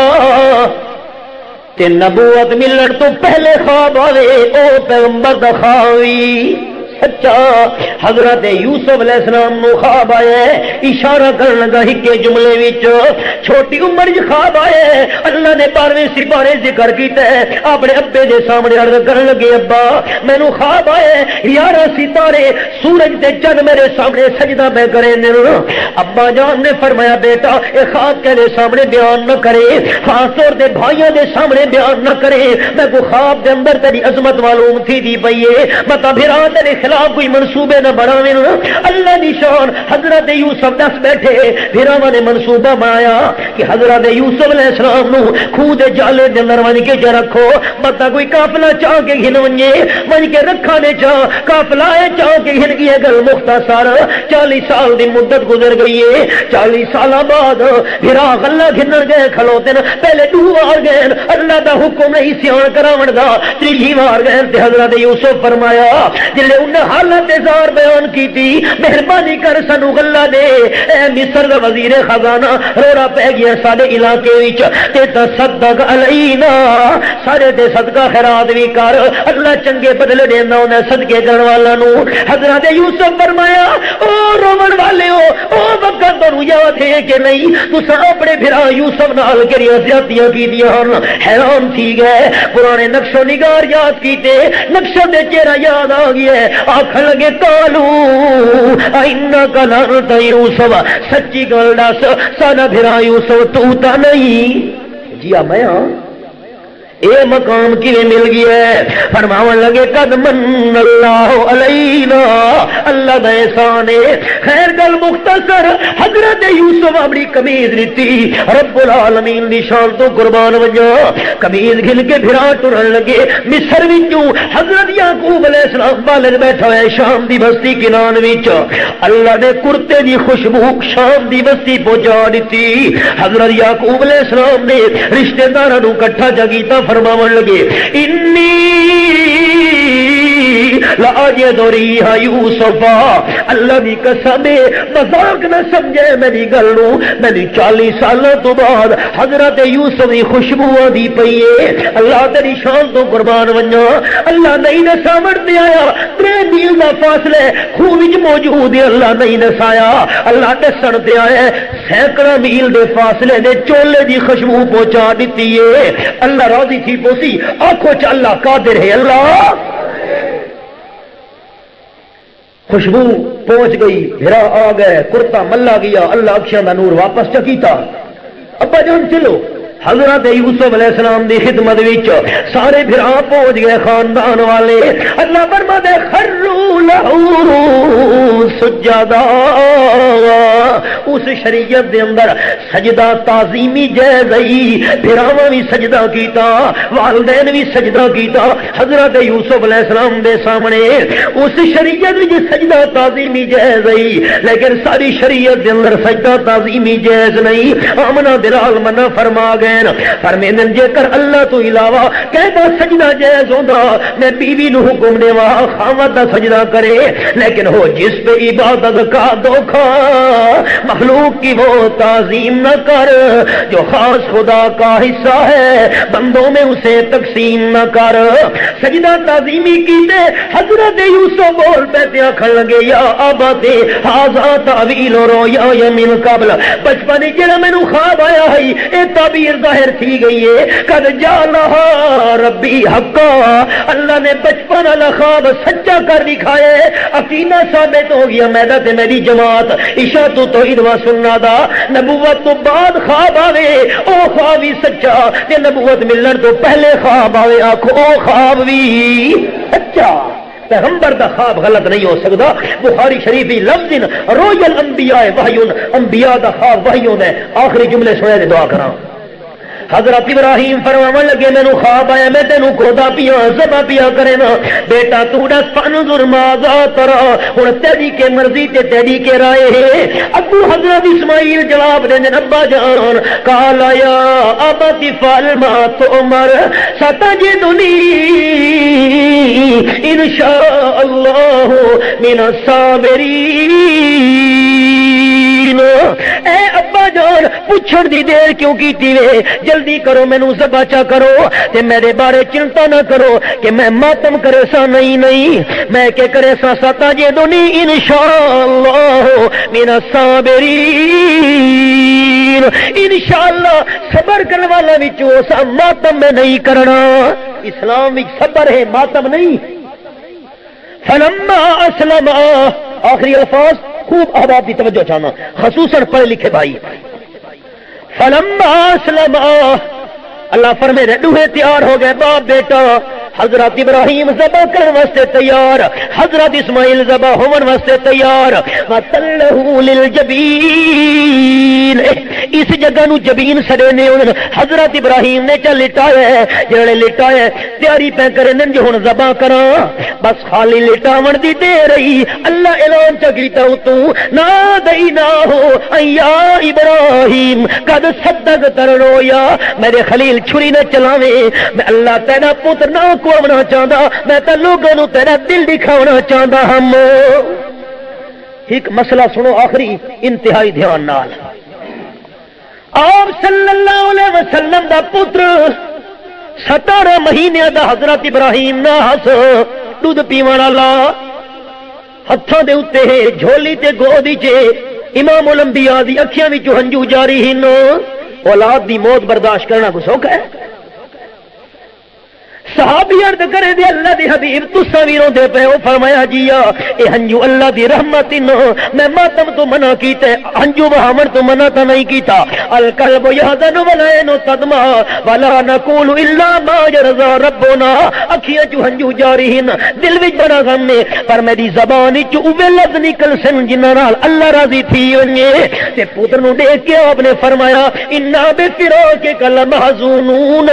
تے نبوت ملن تو پہلے خواب آوے او پیغمبر دا خواب ہی سچا بچہ حضرت یوسف علیہ السلام نو خواب آیا ہے، اشارہ کرن لگا ہکے جملے وچ چھوٹی عمر وچ خواب آیا ہے۔ اللہ نے 12ویں سپارے ذکر کیتا ہے، اپنے ابے دے سامنے عرض کرن لگے ابا مینوں خواب آیا ہے 11 ستارے سورج تے چند میرے سامنے سجدہ میں کرے نے۔ ابا جان نے فرمایا بیٹا اے خواب کہنے سامنے بیان نہ کرے، خاص طور تے بھائیاں دے سامنے بیان نہ کرے، میں کو خواب دے اندر تیری عظمت معلوم تھی دی پئی ہے، بتا بھرا تیرے خلاف کوئی منصوبے نہ بناویں۔ اللہ دی شان حضرت یوسف دس بیٹھے بھراواں نے منصوبہ بنایا کہ حضرت یوسف علیہ السلام نو خود دے جالے دے اندر ون کے رکھو، بتا کوئی قافلہ چاہ کے گھن ونجے ون کے رکھا نے چاہ قافلہ چاہ کے گھن گئی ہے۔ گل مختصر 40 سال دی مدت گزر گئی ہے، 40 سال بعد بھرا غلہ گھنن گئے کھلوتے نا، پہلے 2 بار گئے اللہ دا حکم نہیں سیان کراون دا، 3 بار گئے تے حضرت یوسف فرمایا جلے انہیں حالت زار بیان کی تھی مہربانی کر سانو غلہ دے، اے مصر دا وزیر خزانہ روڑا پہ گیا سارے علاقے وچ تے تصدق علینا، سارے تے صدقہ خیرات بھی کر، اللہ چنگے بدلے دینا انہیں صدقے کرن والا نو۔ حضرت یوسف فرمایا او رومن والے ہو او وقت تانوں یاد ہے کہ نہیں تساں اپنے بھرا یوسف نال کیڑیاں زیادتیاں کیتیاں ہن، حیران تھی گئے، پرانے نقش و نگار یاد کیتے، نقشہ دے چہرہ یاد آ گیا، آکھن لگے کالو اینک لانت یوسف، سچی گل دس ساڈا بھرا یوسف تو تا نہیں؟ جی میں ہاں، اے مقام کیویں مل گیا ہے؟ فرماون لگے قد من اللہ علینا، اللہ دا احسان ہے۔ خیر گل مختصر، حضرت یوسف اپنی قمیض لیتی، رب العالمین دی شان تو قربان وجا قمیض گھن کے بھرا ٹرن لگے مصر وچوں۔ حضرت یعقوب علیہ السلام بالغ بیٹھا ہے شام دی بستی کنان وچ، اللہ نے کرتے دی خوشبو شام دی بستی پہنچا دیتی۔ حضرت یعقوب علیہ السلام نے رشتہ داراں نوں اکٹھا جگیتا فرماون لگے انی لاجد ریح یوسف، اللہ دی قسم مذاق نہ سمجھے میری گل نو، میری 40 سال تو بعد حضرت یوسف دی خوشبو دی پئی ہے، اللہ تیری شان تو قربان ونجا، اللہ نہیں نساوڑ تے آیا 3 میل دا فاصلہ خوہ وچ موجود ہے، اللہ نہیں نسایا، اللہ دسن تے آیا سینکڑا میل دے فاصلے دے چولے دی خوشبو پہنچا دیتی ہے۔ اللہ راضی تھی پوسی، آنکھوں چ اللہ قادر ہے، اللہ خوشبو پہنچ گئی، بھرا آ گئے، کرتا ملا گیا، اللہ اکشاں دا نور واپس چکیتا۔ ابا جان چلو حضرت یوسف علیہ السلام دی خدمت وچ سارے بھرا پہنچ گئے خاندان والے، اللہ فرماتے خروا لہ سجدا، اس شریعت دے اندر سجدہ تعظیمی جائز ہے، بھراواں بھی سجدہ کیتا، والدین بھی سجدہ کیتا حضرت یوسف علیہ السلام دے سامنے، اس شریعت وچ سجدہ تعظیمی جائز ہے، لیکن ساری شریعت دے اندر سجدہ تعظیمی جائز نہیں۔ آمنہ بلال منع فرما گئے فرمیندن جے کر اللہ تو علاوہ کہتا سجدہ جائز ہوندا میں بیوی نو حکم دیوا خاوند دا سجدہ کرے، لیکن ہو جس پہ عبادت کا دھوکا مخلوق کی وہ تعظیم نہ کر، جو خاص خدا کا حصہ ہے بندوں میں اسے تقسیم نہ کر۔ سجدہ تعظیمی کیتے حضرت یوسف بول پہ آکھن لگے یا ابت ھذا تعویل رؤیا من قبل، بچپن جڑا مینوں خواب آیا ہے اے تعبیر ظاہر تھی گئی ہے، قد جعلھا ربی حقا، اللہ نے بچپن والا خواب سچا کر دکھایا، عقیدہ ثابت ہو گیا میرا تے میری جماعت عشاء تو توحید و سنت دا، نبوت تو بعد خواب آوے او خواب ہی سچا، تے نبوت ملن تو پہلے خواب آوے آکھو او خواب بھی سچا۔ پیغمبر دا خواب غلط نہیں ہو سکتا، بخاری شریفی لفظ رویا الانبیاء وحی، انبیاء دا خواب وحی ہے۔ آخری جملے سنے تے دعا کراں۔ حضرت ابراہیم فرماون لگے مینوں خواب آیا میں تینوں کھودا پیا ذبح پیا کرے نا، بیٹا تو دس فانظر ماذا ترى، ہن تیری کے مرضی تے تیری کے رائے ہے۔ ابو حضرت اسماعیل جواب دے ابا جان قال یا ابت فعل ما تؤمر ستجدنی انشاء اللہ من الصابرین۔ اے ابا جان پوچھن دی دیر کیوں کیتی وے؟ جلدی کرو مینوں ذبح چا کرو تے میرے بارے چنتا نہ کرو کہ میں ماتم کرے سا نہیں میں کہ کرے سا ستجدنی انشاءاللہ من الصابرین، انشاءاللہ صبر کرنے والا وچوں سا ماتم میں نہیں کرنا۔ اسلام وچ صبر ہے، ماتم نہیں۔ فلما اسلم، آخری الفاظ خوب احباب کی توجہ چاہنا، خصوصاً پڑھے لکھے بھائی۔ فلما اسلم، اللہ فرمائے دوہے تیار ہو گئے، باپ بیٹا۔ حضرت ابراہیم ذبح کرنے واسطے تیار، حضرت اسماعیل ذبح ہون واسطے تیار۔ وَتَلَّهُ لِلْجَبِينِ، اس جگہ نو جبین سڑے نے حضرت ابراہیم نے چل لٹایا ہے، جڑے لٹایا تیاری پہ کرے ننج ہن ذبح کراں، بس خالی لٹاون دی دے رہی۔ اللہ اعلان چا کیتا تو نادیناہ یا ابراہیم قد صدقت الرؤیا، میرے خلیل چھری نہ چلاویں، میں اللہ تیرا پتر نہ کونا چاہتا، میں تو لوگوں نو تیرا دل دکھاونا چاہتا۔ ہم ایک مسئلہ سنو آخری انتہائی دھیان نال، آپ صلی اللہ علیہ وسلم دا پتر 17 مہینے دا حضرت ابراہیم نہ ہس دودھ پیون والا، ہتھاں دے اوتے جھولی تے گودی چ امام الانبیاء دی اکھیاں وچوں ہنجو جاری ہن۔ اولاد دی موت برداشت کرنا کو سوکھا ہے؟ صحابی عرض کرے دے اللہ دی حبیب تساں وی روندے پے ہو، فرمایا جیا اے ہنجو اللہ دی رحمت نو، میں ماتم تو منع کیتا ہے، ہنجو بہاون تو منع تو نہیں کیتا۔ القلب یحزن والعین تدمع ولا نقول الا ما يرضى ربنا، اکھیاں چوں ہنجو جاری ہن، دل وچ بڑا غم ہے، پر میری زبان وچ اوے لفظ نکل سن جنہاں نال اللہ راضی تھی ونجے۔ تے پتر نو دیکھ کے آپ نے فرمایا انا بفراقک لمحزونون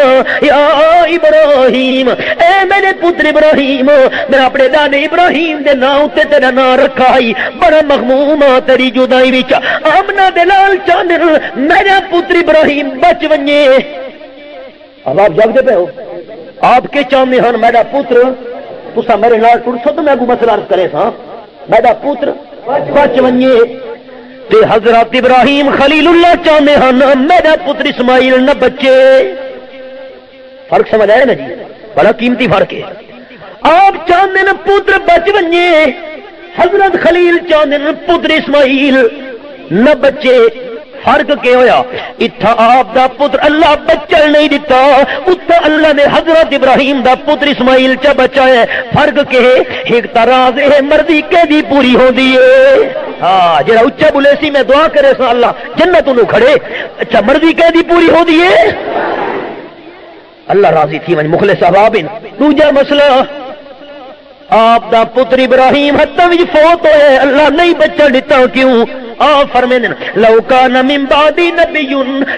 یا ابراہیم، اے میرے پتر ابراہیم، میں اپنے دادے ابراہیم دے نام تے تیرا نام رکھا ہے، بڑا مغموم تیری جدائی وچ، آمنہ دے لال چاندر میرا پتر ابراہیم بچ ونجے۔ اب آپ جاگتے پہ ہو، آپ کے چاہتے ہیں میرا پتر تسا میرے نال ٹر سو تو میں کو مسئلہ عرض کرے سا، میرا پتر بچ ونجے۔ تے حضرت ابراہیم خلیل اللہ چاہتے ہیں میرا پتر اسماعیل نہ بچے۔ فرق سمجھ آیا نا جی؟ بڑا قیمتی فرق ہے۔ آپ چاہتے ہیں پتر بچ ونجے، حضرت خلیل چاہتے ہیں پتر اسماعیل نہ بچے۔ فرق کیا ہویا؟ اتھا آپ دا پتر اللہ بچل نہیں دیتا، اتھا اللہ نے حضرت ابراہیم دا پتر اسماعیل چا بچایا۔ فرق کہ ایک تراز ہے مرضی کے دی پوری ہو دیئے، ہاں جڑا اچھا بولے سی میں دعا کرے سا اللہ جنت انہوں کھڑے، اچھا مرضی کے دی پوری ہو دیئے، اللہ راضی تھی من مخلص احبابن۔ دوجا مسئلہ، آپ دا پتر ابراہیم حتی وچ فوت ہوئے، اللہ نہیں بچہ دیتا کیوں؟ آپ فرمائیں لو کان من بعدی نبی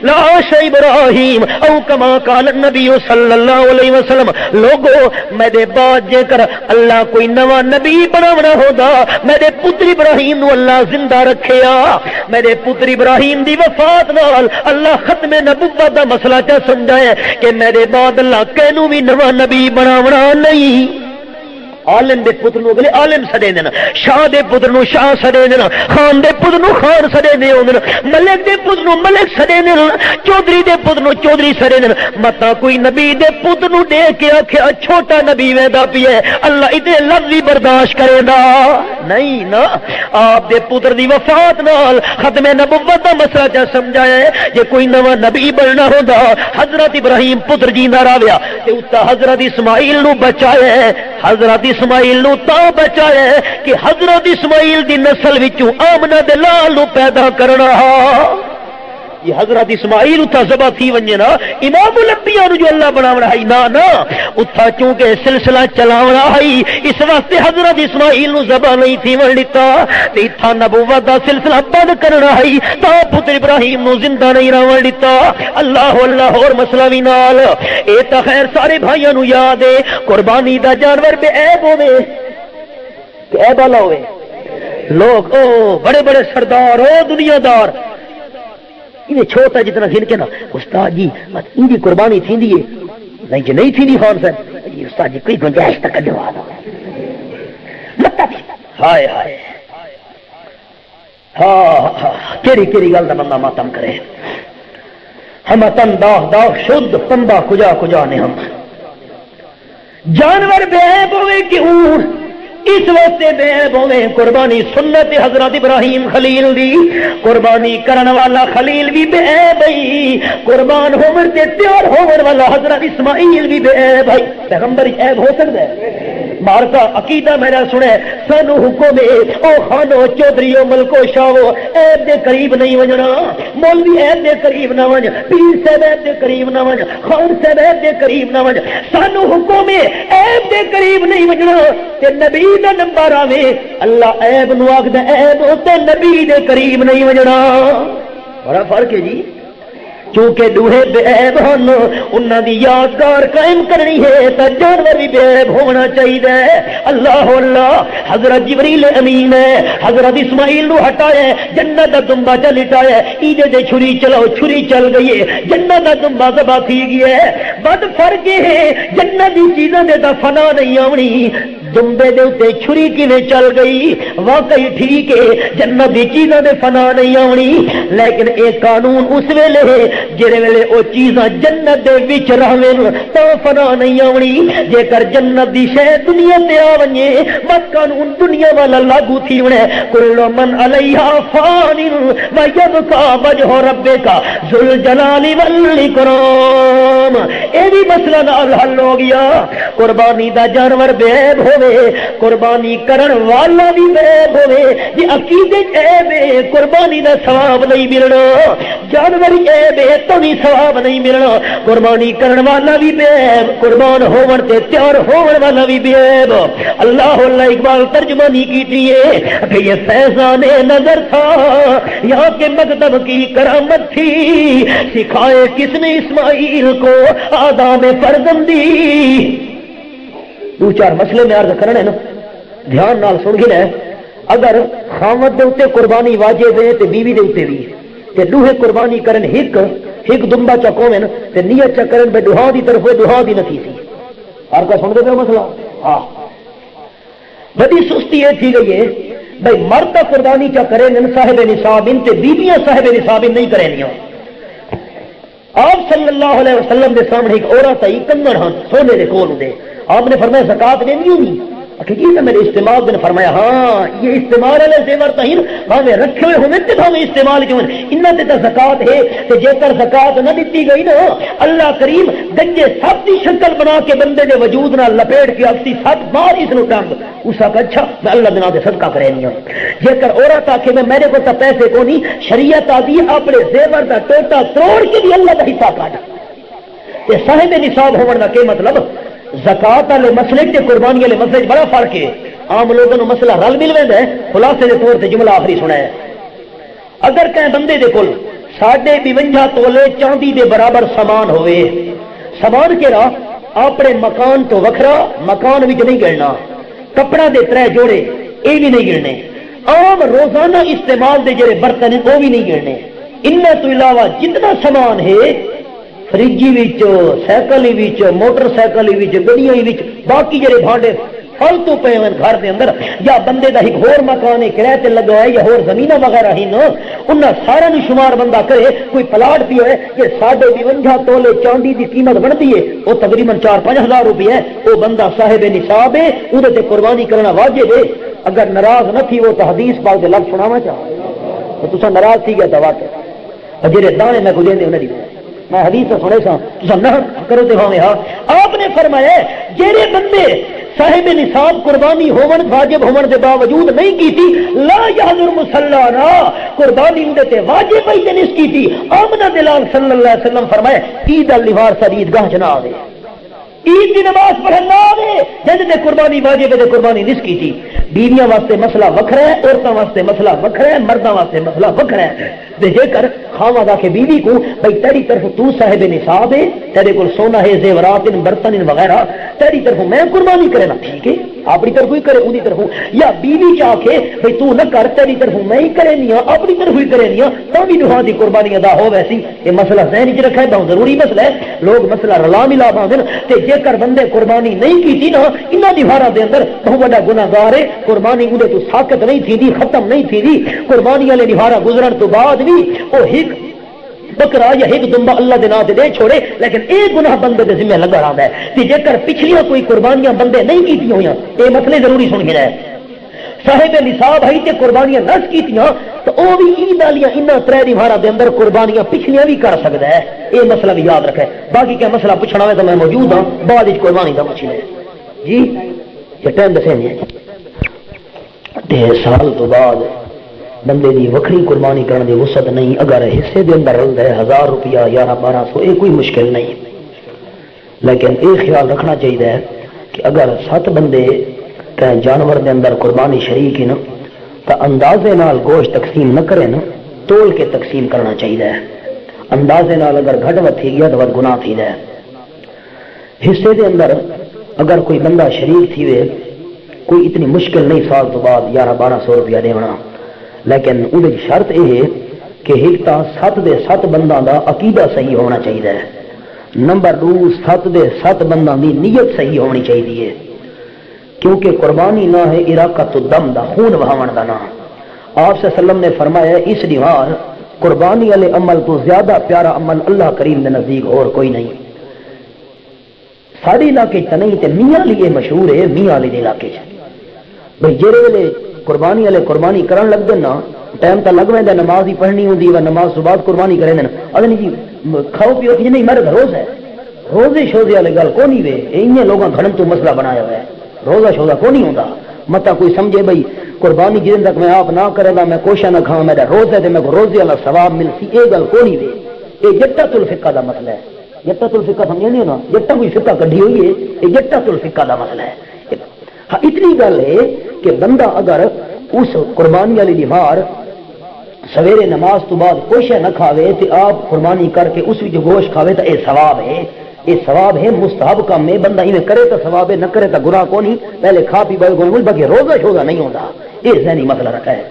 لعاش ابراہیم او کما قال النبی صلی اللہ علیہ وسلم، لوگو میرے بعد جے کر اللہ کوئی نواں نبی بناونا ہودا، میرے پتر ابراہیم نو اللہ زندہ رکھیا۔ میرے پتر ابراہیم دی وفات نال اللہ ختم نبوت دا مسئلہ چا سمجھایا کہ میرے بعد اللہ کینو بھی نواں نبی بناونا نہیں۔ عالم دے پتر نو اگلے عالم سڑے دینا، شاہ دے پتر نو شاہ سڑے دینا، خان دے پتر نو خان سڑے دینا، ملک دے پتر نو ملک سڑے دینا، چودھری دے پتر نو چودھری سڑے دینا۔ متا کوئی نبی دے پتر نو دے کے آکھیا چھوٹا نبی ویندا پیا ہے، اللہ اتنے لفظ بھی برداشت کرے گا نہیں نا۔ آپ دے پتر دی وفات نال ختم نبوت دا مسئلہ چا سمجھایا ہے، جے کوئی نواں نبی بننا ہوندا حضرت ابراہیم پتر جیندا راویا تے اتا حضرت اسماعیل نو بچایا ہے، حضرت اسماعیل نو تا بچایا ہے کہ حضرت اسماعیل دی نسل وچوں آمنہ دے لال نو پیدا کرنا۔ یہ حضرت اسماعیل اتھا ذبح تھی ونجے نا، امام الانبیاء نو جو اللہ بناونا ہے نا نا اتھا چونکہ سلسلہ چلاونا ہے، اس واسطے حضرت اسماعیل نو ذبح نہیں تھی ون لیتا، تے اتھا نبوت دا سلسلہ بند کرنا ہے تا پتر ابراہیم نو زندہ نہیں رہن لیتا۔ اللہ اللہ اور مسئلہ بھی نال اے تا خیر سارے بھائیاں نو یاد ہے، قربانی دا جانور بے عیب ہوے کہ عیب والا ہوے، لوگ او بڑے بڑے سردار او دنیا دار یہ چھوٹا جتنا گن کے نا استاد جی ان کی قربانی تھی ہے نہیں جی نہیں تھی خان صاحب جی استاد جی کوئی گنجائش تک جواب ہائے ہائے ہاں کیڑی کیڑی گل کا بندہ ماتم کرے ہم تن داغ داغ شد پندا کجا کجا نے ہم جانور بے عیب ہوئے کیوں اس واسطے بے عیب ہوئے قربانی سنت حضرت ابراہیم خلیل دی قربانی کرن والا خلیل بھی بے عیب ہے قربان ہومر تے تیار ہومر والا حضرت اسماعیل بھی بے عیب ہے پیغمبر عیب ہو سکتا ہے مارکا عقیدہ میرا سنے سانو حکم ہے او خانو چودھریو ملکو شاہو عیب دے قریب نہیں وجنا مولوی عیب دے قریب نہ وج پیر صاحب عیب دے قریب نہ وج خان صاحب عیب دے قریب نہ وج سانو حکم ہے عیب دے قریب نہیں وجنا تے نبی دا نمبر آوے اللہ عیب نو آکھدا عیب تے نبی دے قریب نہیں وجنا بڑا فرق ہے جی چونکہ دوہے بے عیب ہن انہاں دی یادگار قائم کرنی ہے تے جانور بھی بے عیب ہونا چاہیے اللہ اللہ حضرت جبریل امین ہے حضرت اسماعیل نو ہٹایا جنت دا دمبا چ لٹایا ایدے دے چھری چلاؤ چھری چل گئی ہے جنت دا دمبا ذبح تھی گیا ہے بد فرق ہے جنت دی چیزاں دے دا فنا نہیں آونی دمبے دے اوتے چھری کیویں چل گئی واقعی ٹھیک ہے جنت دی چیزاں دے فنا نہیں آونی لیکن اے قانون اس ویلے ہے جڑے ویلے او چیزاں جنت دے وچ رہویں تا فنا نہیں آونی جے کر جنت دی شے دنیا تے آ ونجے بس قانون دنیا والا لاگو تھی ونے کل من علیہا فان و یبقى وجہ ربک ذو الجلال والاکرام اے بھی مسئلہ نال حل ہو گیا قربانی دا جانور بے عیب ہوے قربانی کرن والا بھی بے عیب ہوے جے عقیدے عیب ہے قربانی دا ثواب نہیں ملنا جانور عیب ہے تو بھی ثواب نہیں ملنا قربانی کرن والا بھی بے عیب قربان ہون تے تیار ہون والا بھی بے عیب اللہ اللہ اقبال ترجمہ نہیں کیتی ہے کہ یہ فیضان نظر تھا یہاں کے مکتب کی کرامت تھی سکھائے کس نے اسماعیل کو آداب فرزندی دو چار مسئلے میں عرض کرنے نا دھیان نال سن گے اگر خامد دے اوتے قربانی واجب ہے تے بیوی دے اوتے بھی تے دوہے قربانی کرن ہک دمبا چا کومن تے نیت چا کرن بے دوہا دی طرف دوہا دی نتی سی ہر کا سن دے پے مسئلہ ہاں بڑی سستی یہ تھی گئی ہے بھائی مرد قربانی چا کریں صاحب نصاب تے بیویاں صاحب نصاب نہیں کرینیاں آپ صلی اللہ علیہ وسلم دے سامنے ایک عورت آئی کنگن ہاں سونے دے کول دے آپ نے فرمایا زکات دینی ہونی کہ میرے استعمال نے فرمایا ہاں یہ استعمال والے زیور تہین بھاوے رکھے ہوئے ہونے تے بھاوے استعمال کیوں انہاں تے زکات ہے تے جے کر زکات نہ دتی گئی نا اللہ کریم گنجے سب دی شکل بنا کے بندے دے وجود نال لپیٹ کے اکسی سب مار اس نو ٹنگ اس کا اچھا میں اللہ دے نام تے صدقہ کرینی ہوں جے کر عورت آ کے میں میرے کو تا پیسے کو نہیں شریعت آدی اپنے زیور دا ٹوٹا توڑ کے بھی اللہ دا حصہ کاٹ تے صاحب نصاب ہون دا کی مطلب زکات والے مسئلے تے قربانی والے مسئلے بڑا فرق ہے عام لوگوں کو مسئلہ رل مل ویندا ہے خلاصے دے طور تے جملہ آخری سنا ہے اگر کہیں بندے دے کول 52 تولے چاندی دے برابر سامان ہوئے سامان کیڑا اپنے مکان تو وکھرا مکان وچ نہیں گڑنا کپڑا دے 3 جوڑے اے بھی نہیں گڑنے عام روزانہ استعمال دے جڑے برتن وہ بھی نہیں گڑنے ان تو علاوہ جتنا سامان ہے فریجی وچ سائیکل وچ موٹر سائیکل وچ گڑیاں وچ باقی جڑے بھانڈے فالتو پے ہیں گھر دے اندر یا بندے دا ایک ہور مکان ہے کرایے تے لگا ہے یا ہور زمیناں وغیرہ ہی نہ انہاں سارا نو شمار بندہ کرے کوئی پلاٹ بھی ہے کہ 52 تولے چاندی دی قیمت بنتی ہے وہ تقریباً 4-5 ہزار روپے ہے وہ بندہ صاحب نصاب ہے اودے تے قربانی کرنا واجب ہے اگر ناراض نہ تھی وہ تو حدیث پاک دے لفظ سناواں چاہے تو تساں ناراض تھی گیا تو واقعہ جڑے دانے میں کو دیندے انہاں دی میں حدیث سنے سا تساں نہ کرو تے ہوویں ہاں آپ نے فرمایا جڑے بندے صاحب نصاب قربانی ہون واجب ہون دے باوجود نہیں کیتی لا یحضر مصلانا قربانی اندے تے واجب ہی نہیں کیتی آمنہ دلال صلی اللہ علیہ وسلم فرمایا عید النوار سے عیدگاہ چ نہ آوے عید کی نماز پڑھن نہ آوے جن تے قربانی واجب تے قربانی نہیں کیتی بیویاں واسطے مسئلہ وکھرا ہے عورتاں واسطے مسئلہ وکھرا ہے مرداں واسطے مسئلہ وکھرا ہے تے جے کر خاوند آ کے بیوی کو بھئی تیری طرف تو صاحب نصاب ہے تیرے کول سونا ہے زیورات برتن وغیرہ تیری طرف میں قربانی کرنا ٹھیک ہے اپنی طرف ہی کرے اونی طرف یا بیوی چاہ کے بھئی تو نہ کر تیری طرف میں ہی کرے نہیں اپنی طرف ہی کرے نہیں تو بھی دوہاں دی قربانی ادا ہو ویسی یہ مسئلہ ذہن وچ رکھے بہت ضروری مسئلہ ہے لوگ مسئلہ رلا ملا باندھن تے جے کر بندے قربانی نہیں کیتی نا انہاں دی بھارا دے اندر بہت بڑا گناہگار ہے قربانی اودے تو ساکت نہیں تھی دی ختم نہیں تھی دی قربانی والے نہارا گزرن تو بعد بھی او ہک بکرا یا ایک دمبا اللہ دے نام تے دے چھوڑے، لیکن ایک گناہ بندے دے ذمہ لگا رہا ہے کہ جے کر پچھلیاں کوئی قربانیاں بندے نہیں کیتی ہویاں، یہ مسئلے ضروری سن کے رہے صاحب نصاب ہے تے قربانیاں نس کیتیاں تو وہ بھی عید والیاں انہاں ترے دیواراں دے اندر قربانیاں پچھلیاں بھی کر سکدا ہے، یہ مسئلہ بھی یاد رکھے۔ باقی کیا مسئلہ پوچھنا ہوئے تو میں موجود ہوں، بعد وچ قربانی دا پوچھ لے جی، یہ ٹائم دسے نہیں 1.5 سال تو بعد بندے دی وکری قربانی کرنے دی وسعت نہیں، اگر حصے دے اندر رلدا ہے 1000 روپیہ 1100-1200 یہ کوئی مشکل نہیں، لیکن یہ خیال رکھنا چاہیے کہ اگر 7 بندے کہیں جانور دے اندر قربانی شریک ہی نا تو اندازے نال گوشت تقسیم نہ کرے نا، تول کے تقسیم کرنا چاہیے، اندازے نال اگر گھٹ وٹ تھی گیا تو ود گناہ تھی ہے۔ حصے دے اندر اگر کوئی بندہ شریک تھی وے کوئی اتنی مشکل نہیں، سال تو بعد 1100-1200 روپیہ دینا، لیکن وہ شرط یہ ہے کہ ایک تا 7 دے 7 بندہ دا عقیدہ صحیح ہونا چاہیے، نمبر 2 7 دے 7 بندہ دی نیت صحیح ہونی چاہیے، کیونکہ قربانی نہ ہے اراقۃ الدم دا، خون بہاون دا نام۔ آپ صلی اللہ علیہ وسلم نے فرمایا اس دیوار قربانی والے عمل تو زیادہ پیارا عمل اللہ کریم کے نزدیک اور کوئی نہیں۔ ساڑے علاقے چ نہیں تے میاں لیے مشہور ہے، میاں والے علاقے چ بھائی جہے ویلے قربانی والے قربانی کرن لگ دے نا ٹائم تو لگ ویندا، نماز ہی پڑھنی ہوندی و نماز تو بعد قربانی کرے نا، ادنی جی کھاؤ پیو کہ نہیں، میرے روز ہے روزے شوزے والے گل کو نہیں وے، انہیں لوگاں گھڑن تو مسئلہ بنایا ہوا ہے، روزہ شوزہ کو نہیں ہوتا، متا کوئی سمجھے بھائی قربانی جن تک میں آپ نہ کرے گا میں کوشش نہ کھاؤں، میرا روزہ ہے میں روزے والا ثواب ملسی، یہ گل کو نہیں وے، یہ جٹۃ الفقہ دا مسئلہ ہے۔ جٹۃ الفقہ سمجھے نہیں ہونا، جٹا کوئی فقہ کڈی ہوئی ہے، یہ جٹۃ الفقہ دا مسئلہ ہے۔ ہاں اتنی گل ہے کہ بندہ اگر اس قربانی والی دیوار سویرے نماز تو بعد کوشش نہ کھاوے تو آپ قربانی کر کے اس جو گوشت کھاوے تو یہ ثواب ہے، یہ ثواب ہے، مستحب کام ہے، بندہ ایویں کرے تو ثواب ہے، نہ کرے تو گناہ کو نہیں، پہلے کھا پی بھائی گول باقی روزہ شوزہ نہیں ہوتا، یہ ذہنی مسئلہ رکھا ہے۔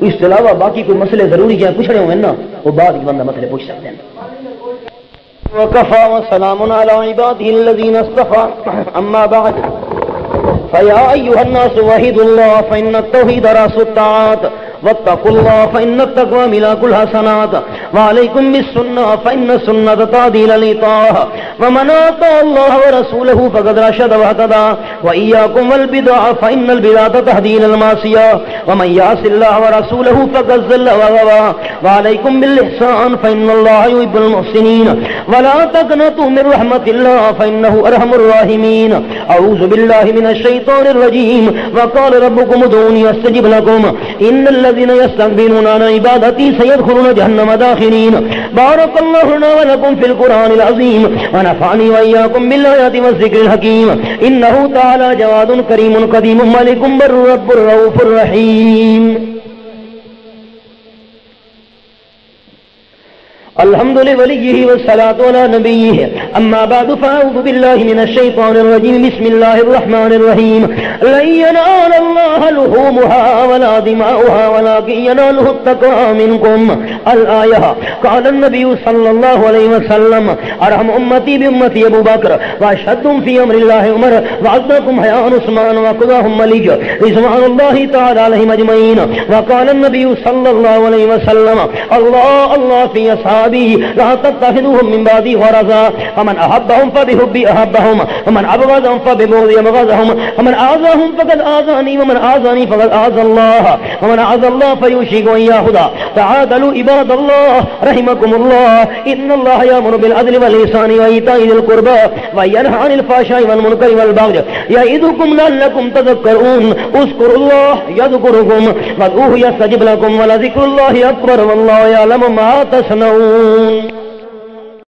اس کے علاوہ باقی کوئی مسئلے ضروری جائیں پوچھ رہے ہوئے نا وہ بعد بندہ مسئلے پوچھ سکتے ہیں۔ وَكَفَى وَسَلَامٌ عَلَىٰ عِبَادِهِ الَّذِينَ اصْطَفَىٰ أَمَّا بَعْدُ فَيَا أَيُّهَا النَّاسُ وَحِدُوا اللَّهَ فَإِنَّ التَّوْحِيدَ رَأْسُ الطَّاعَاتِ واتقوا الله فإن التقوى ملاك الحسنات وعليكم بالسنة فإن السنة تعديل الإطاعة ومن أطاع الله ورسوله فقد رشد واهتدى وإياكم والبدع فإن البدعة تهدي إلى المعصية ومن يعص الله ورسوله فقد ضل وغوى وعليكم بالإحسان فإن الله يحب المحسنين ولا تقنطوا من رحمة الله فإنه أرحم الراحمين أعوذ بالله من الشيطان الرجيم وقال ربكم ادعوني أستجب لكم إن الذين يستكبرون عن عبادتي سيدخلون جهنم داخرين بارك الله لنا ولكم في القرآن العظيم ونفعني وإياكم بالآيات والذكر الحكيم إنه تعالى جواد كريم قديم ملك بر رب الرؤوف الرحيم الحمد لوليه والصلاة على نبيه أما بعد فأعوذ بالله من الشيطان الرجيم بسم الله الرحمن الرحيم لن ينال الله لحومها ولا دماؤها ولكن يناله التقوى منكم الآية قال النبي صلى الله عليه وسلم أرحم أمتي بأمتي أبو بكر وأشهدهم في أمر الله عمر وأصدقهم حياء عثمان وقضاهم علي رضوان الله تعالى عليهم أجمعين وقال النبي صلى الله عليه وسلم الله في أصحابه لا تتخذوهم من بعدي غرضا فمن أحبهم فبحبي أحبهم ومن أبغضهم فببغضي أبغضهم ومن أعزاهم فقد آذاني ومن آذاني فقد آذى الله ومن أعزى الله فيوشك أن يأخذ تعادلوا عباد الله رحمكم الله إن الله يأمر بالعدل والإحسان وإيتاء ذي القربى وينهى عن الفحشاء والمنكر والبغي يعظكم لعلكم تذكرون اذكروا الله يذكركم وادعوه يستجب لكم ولذكر الله أكبر والله يعلم ما تصنعون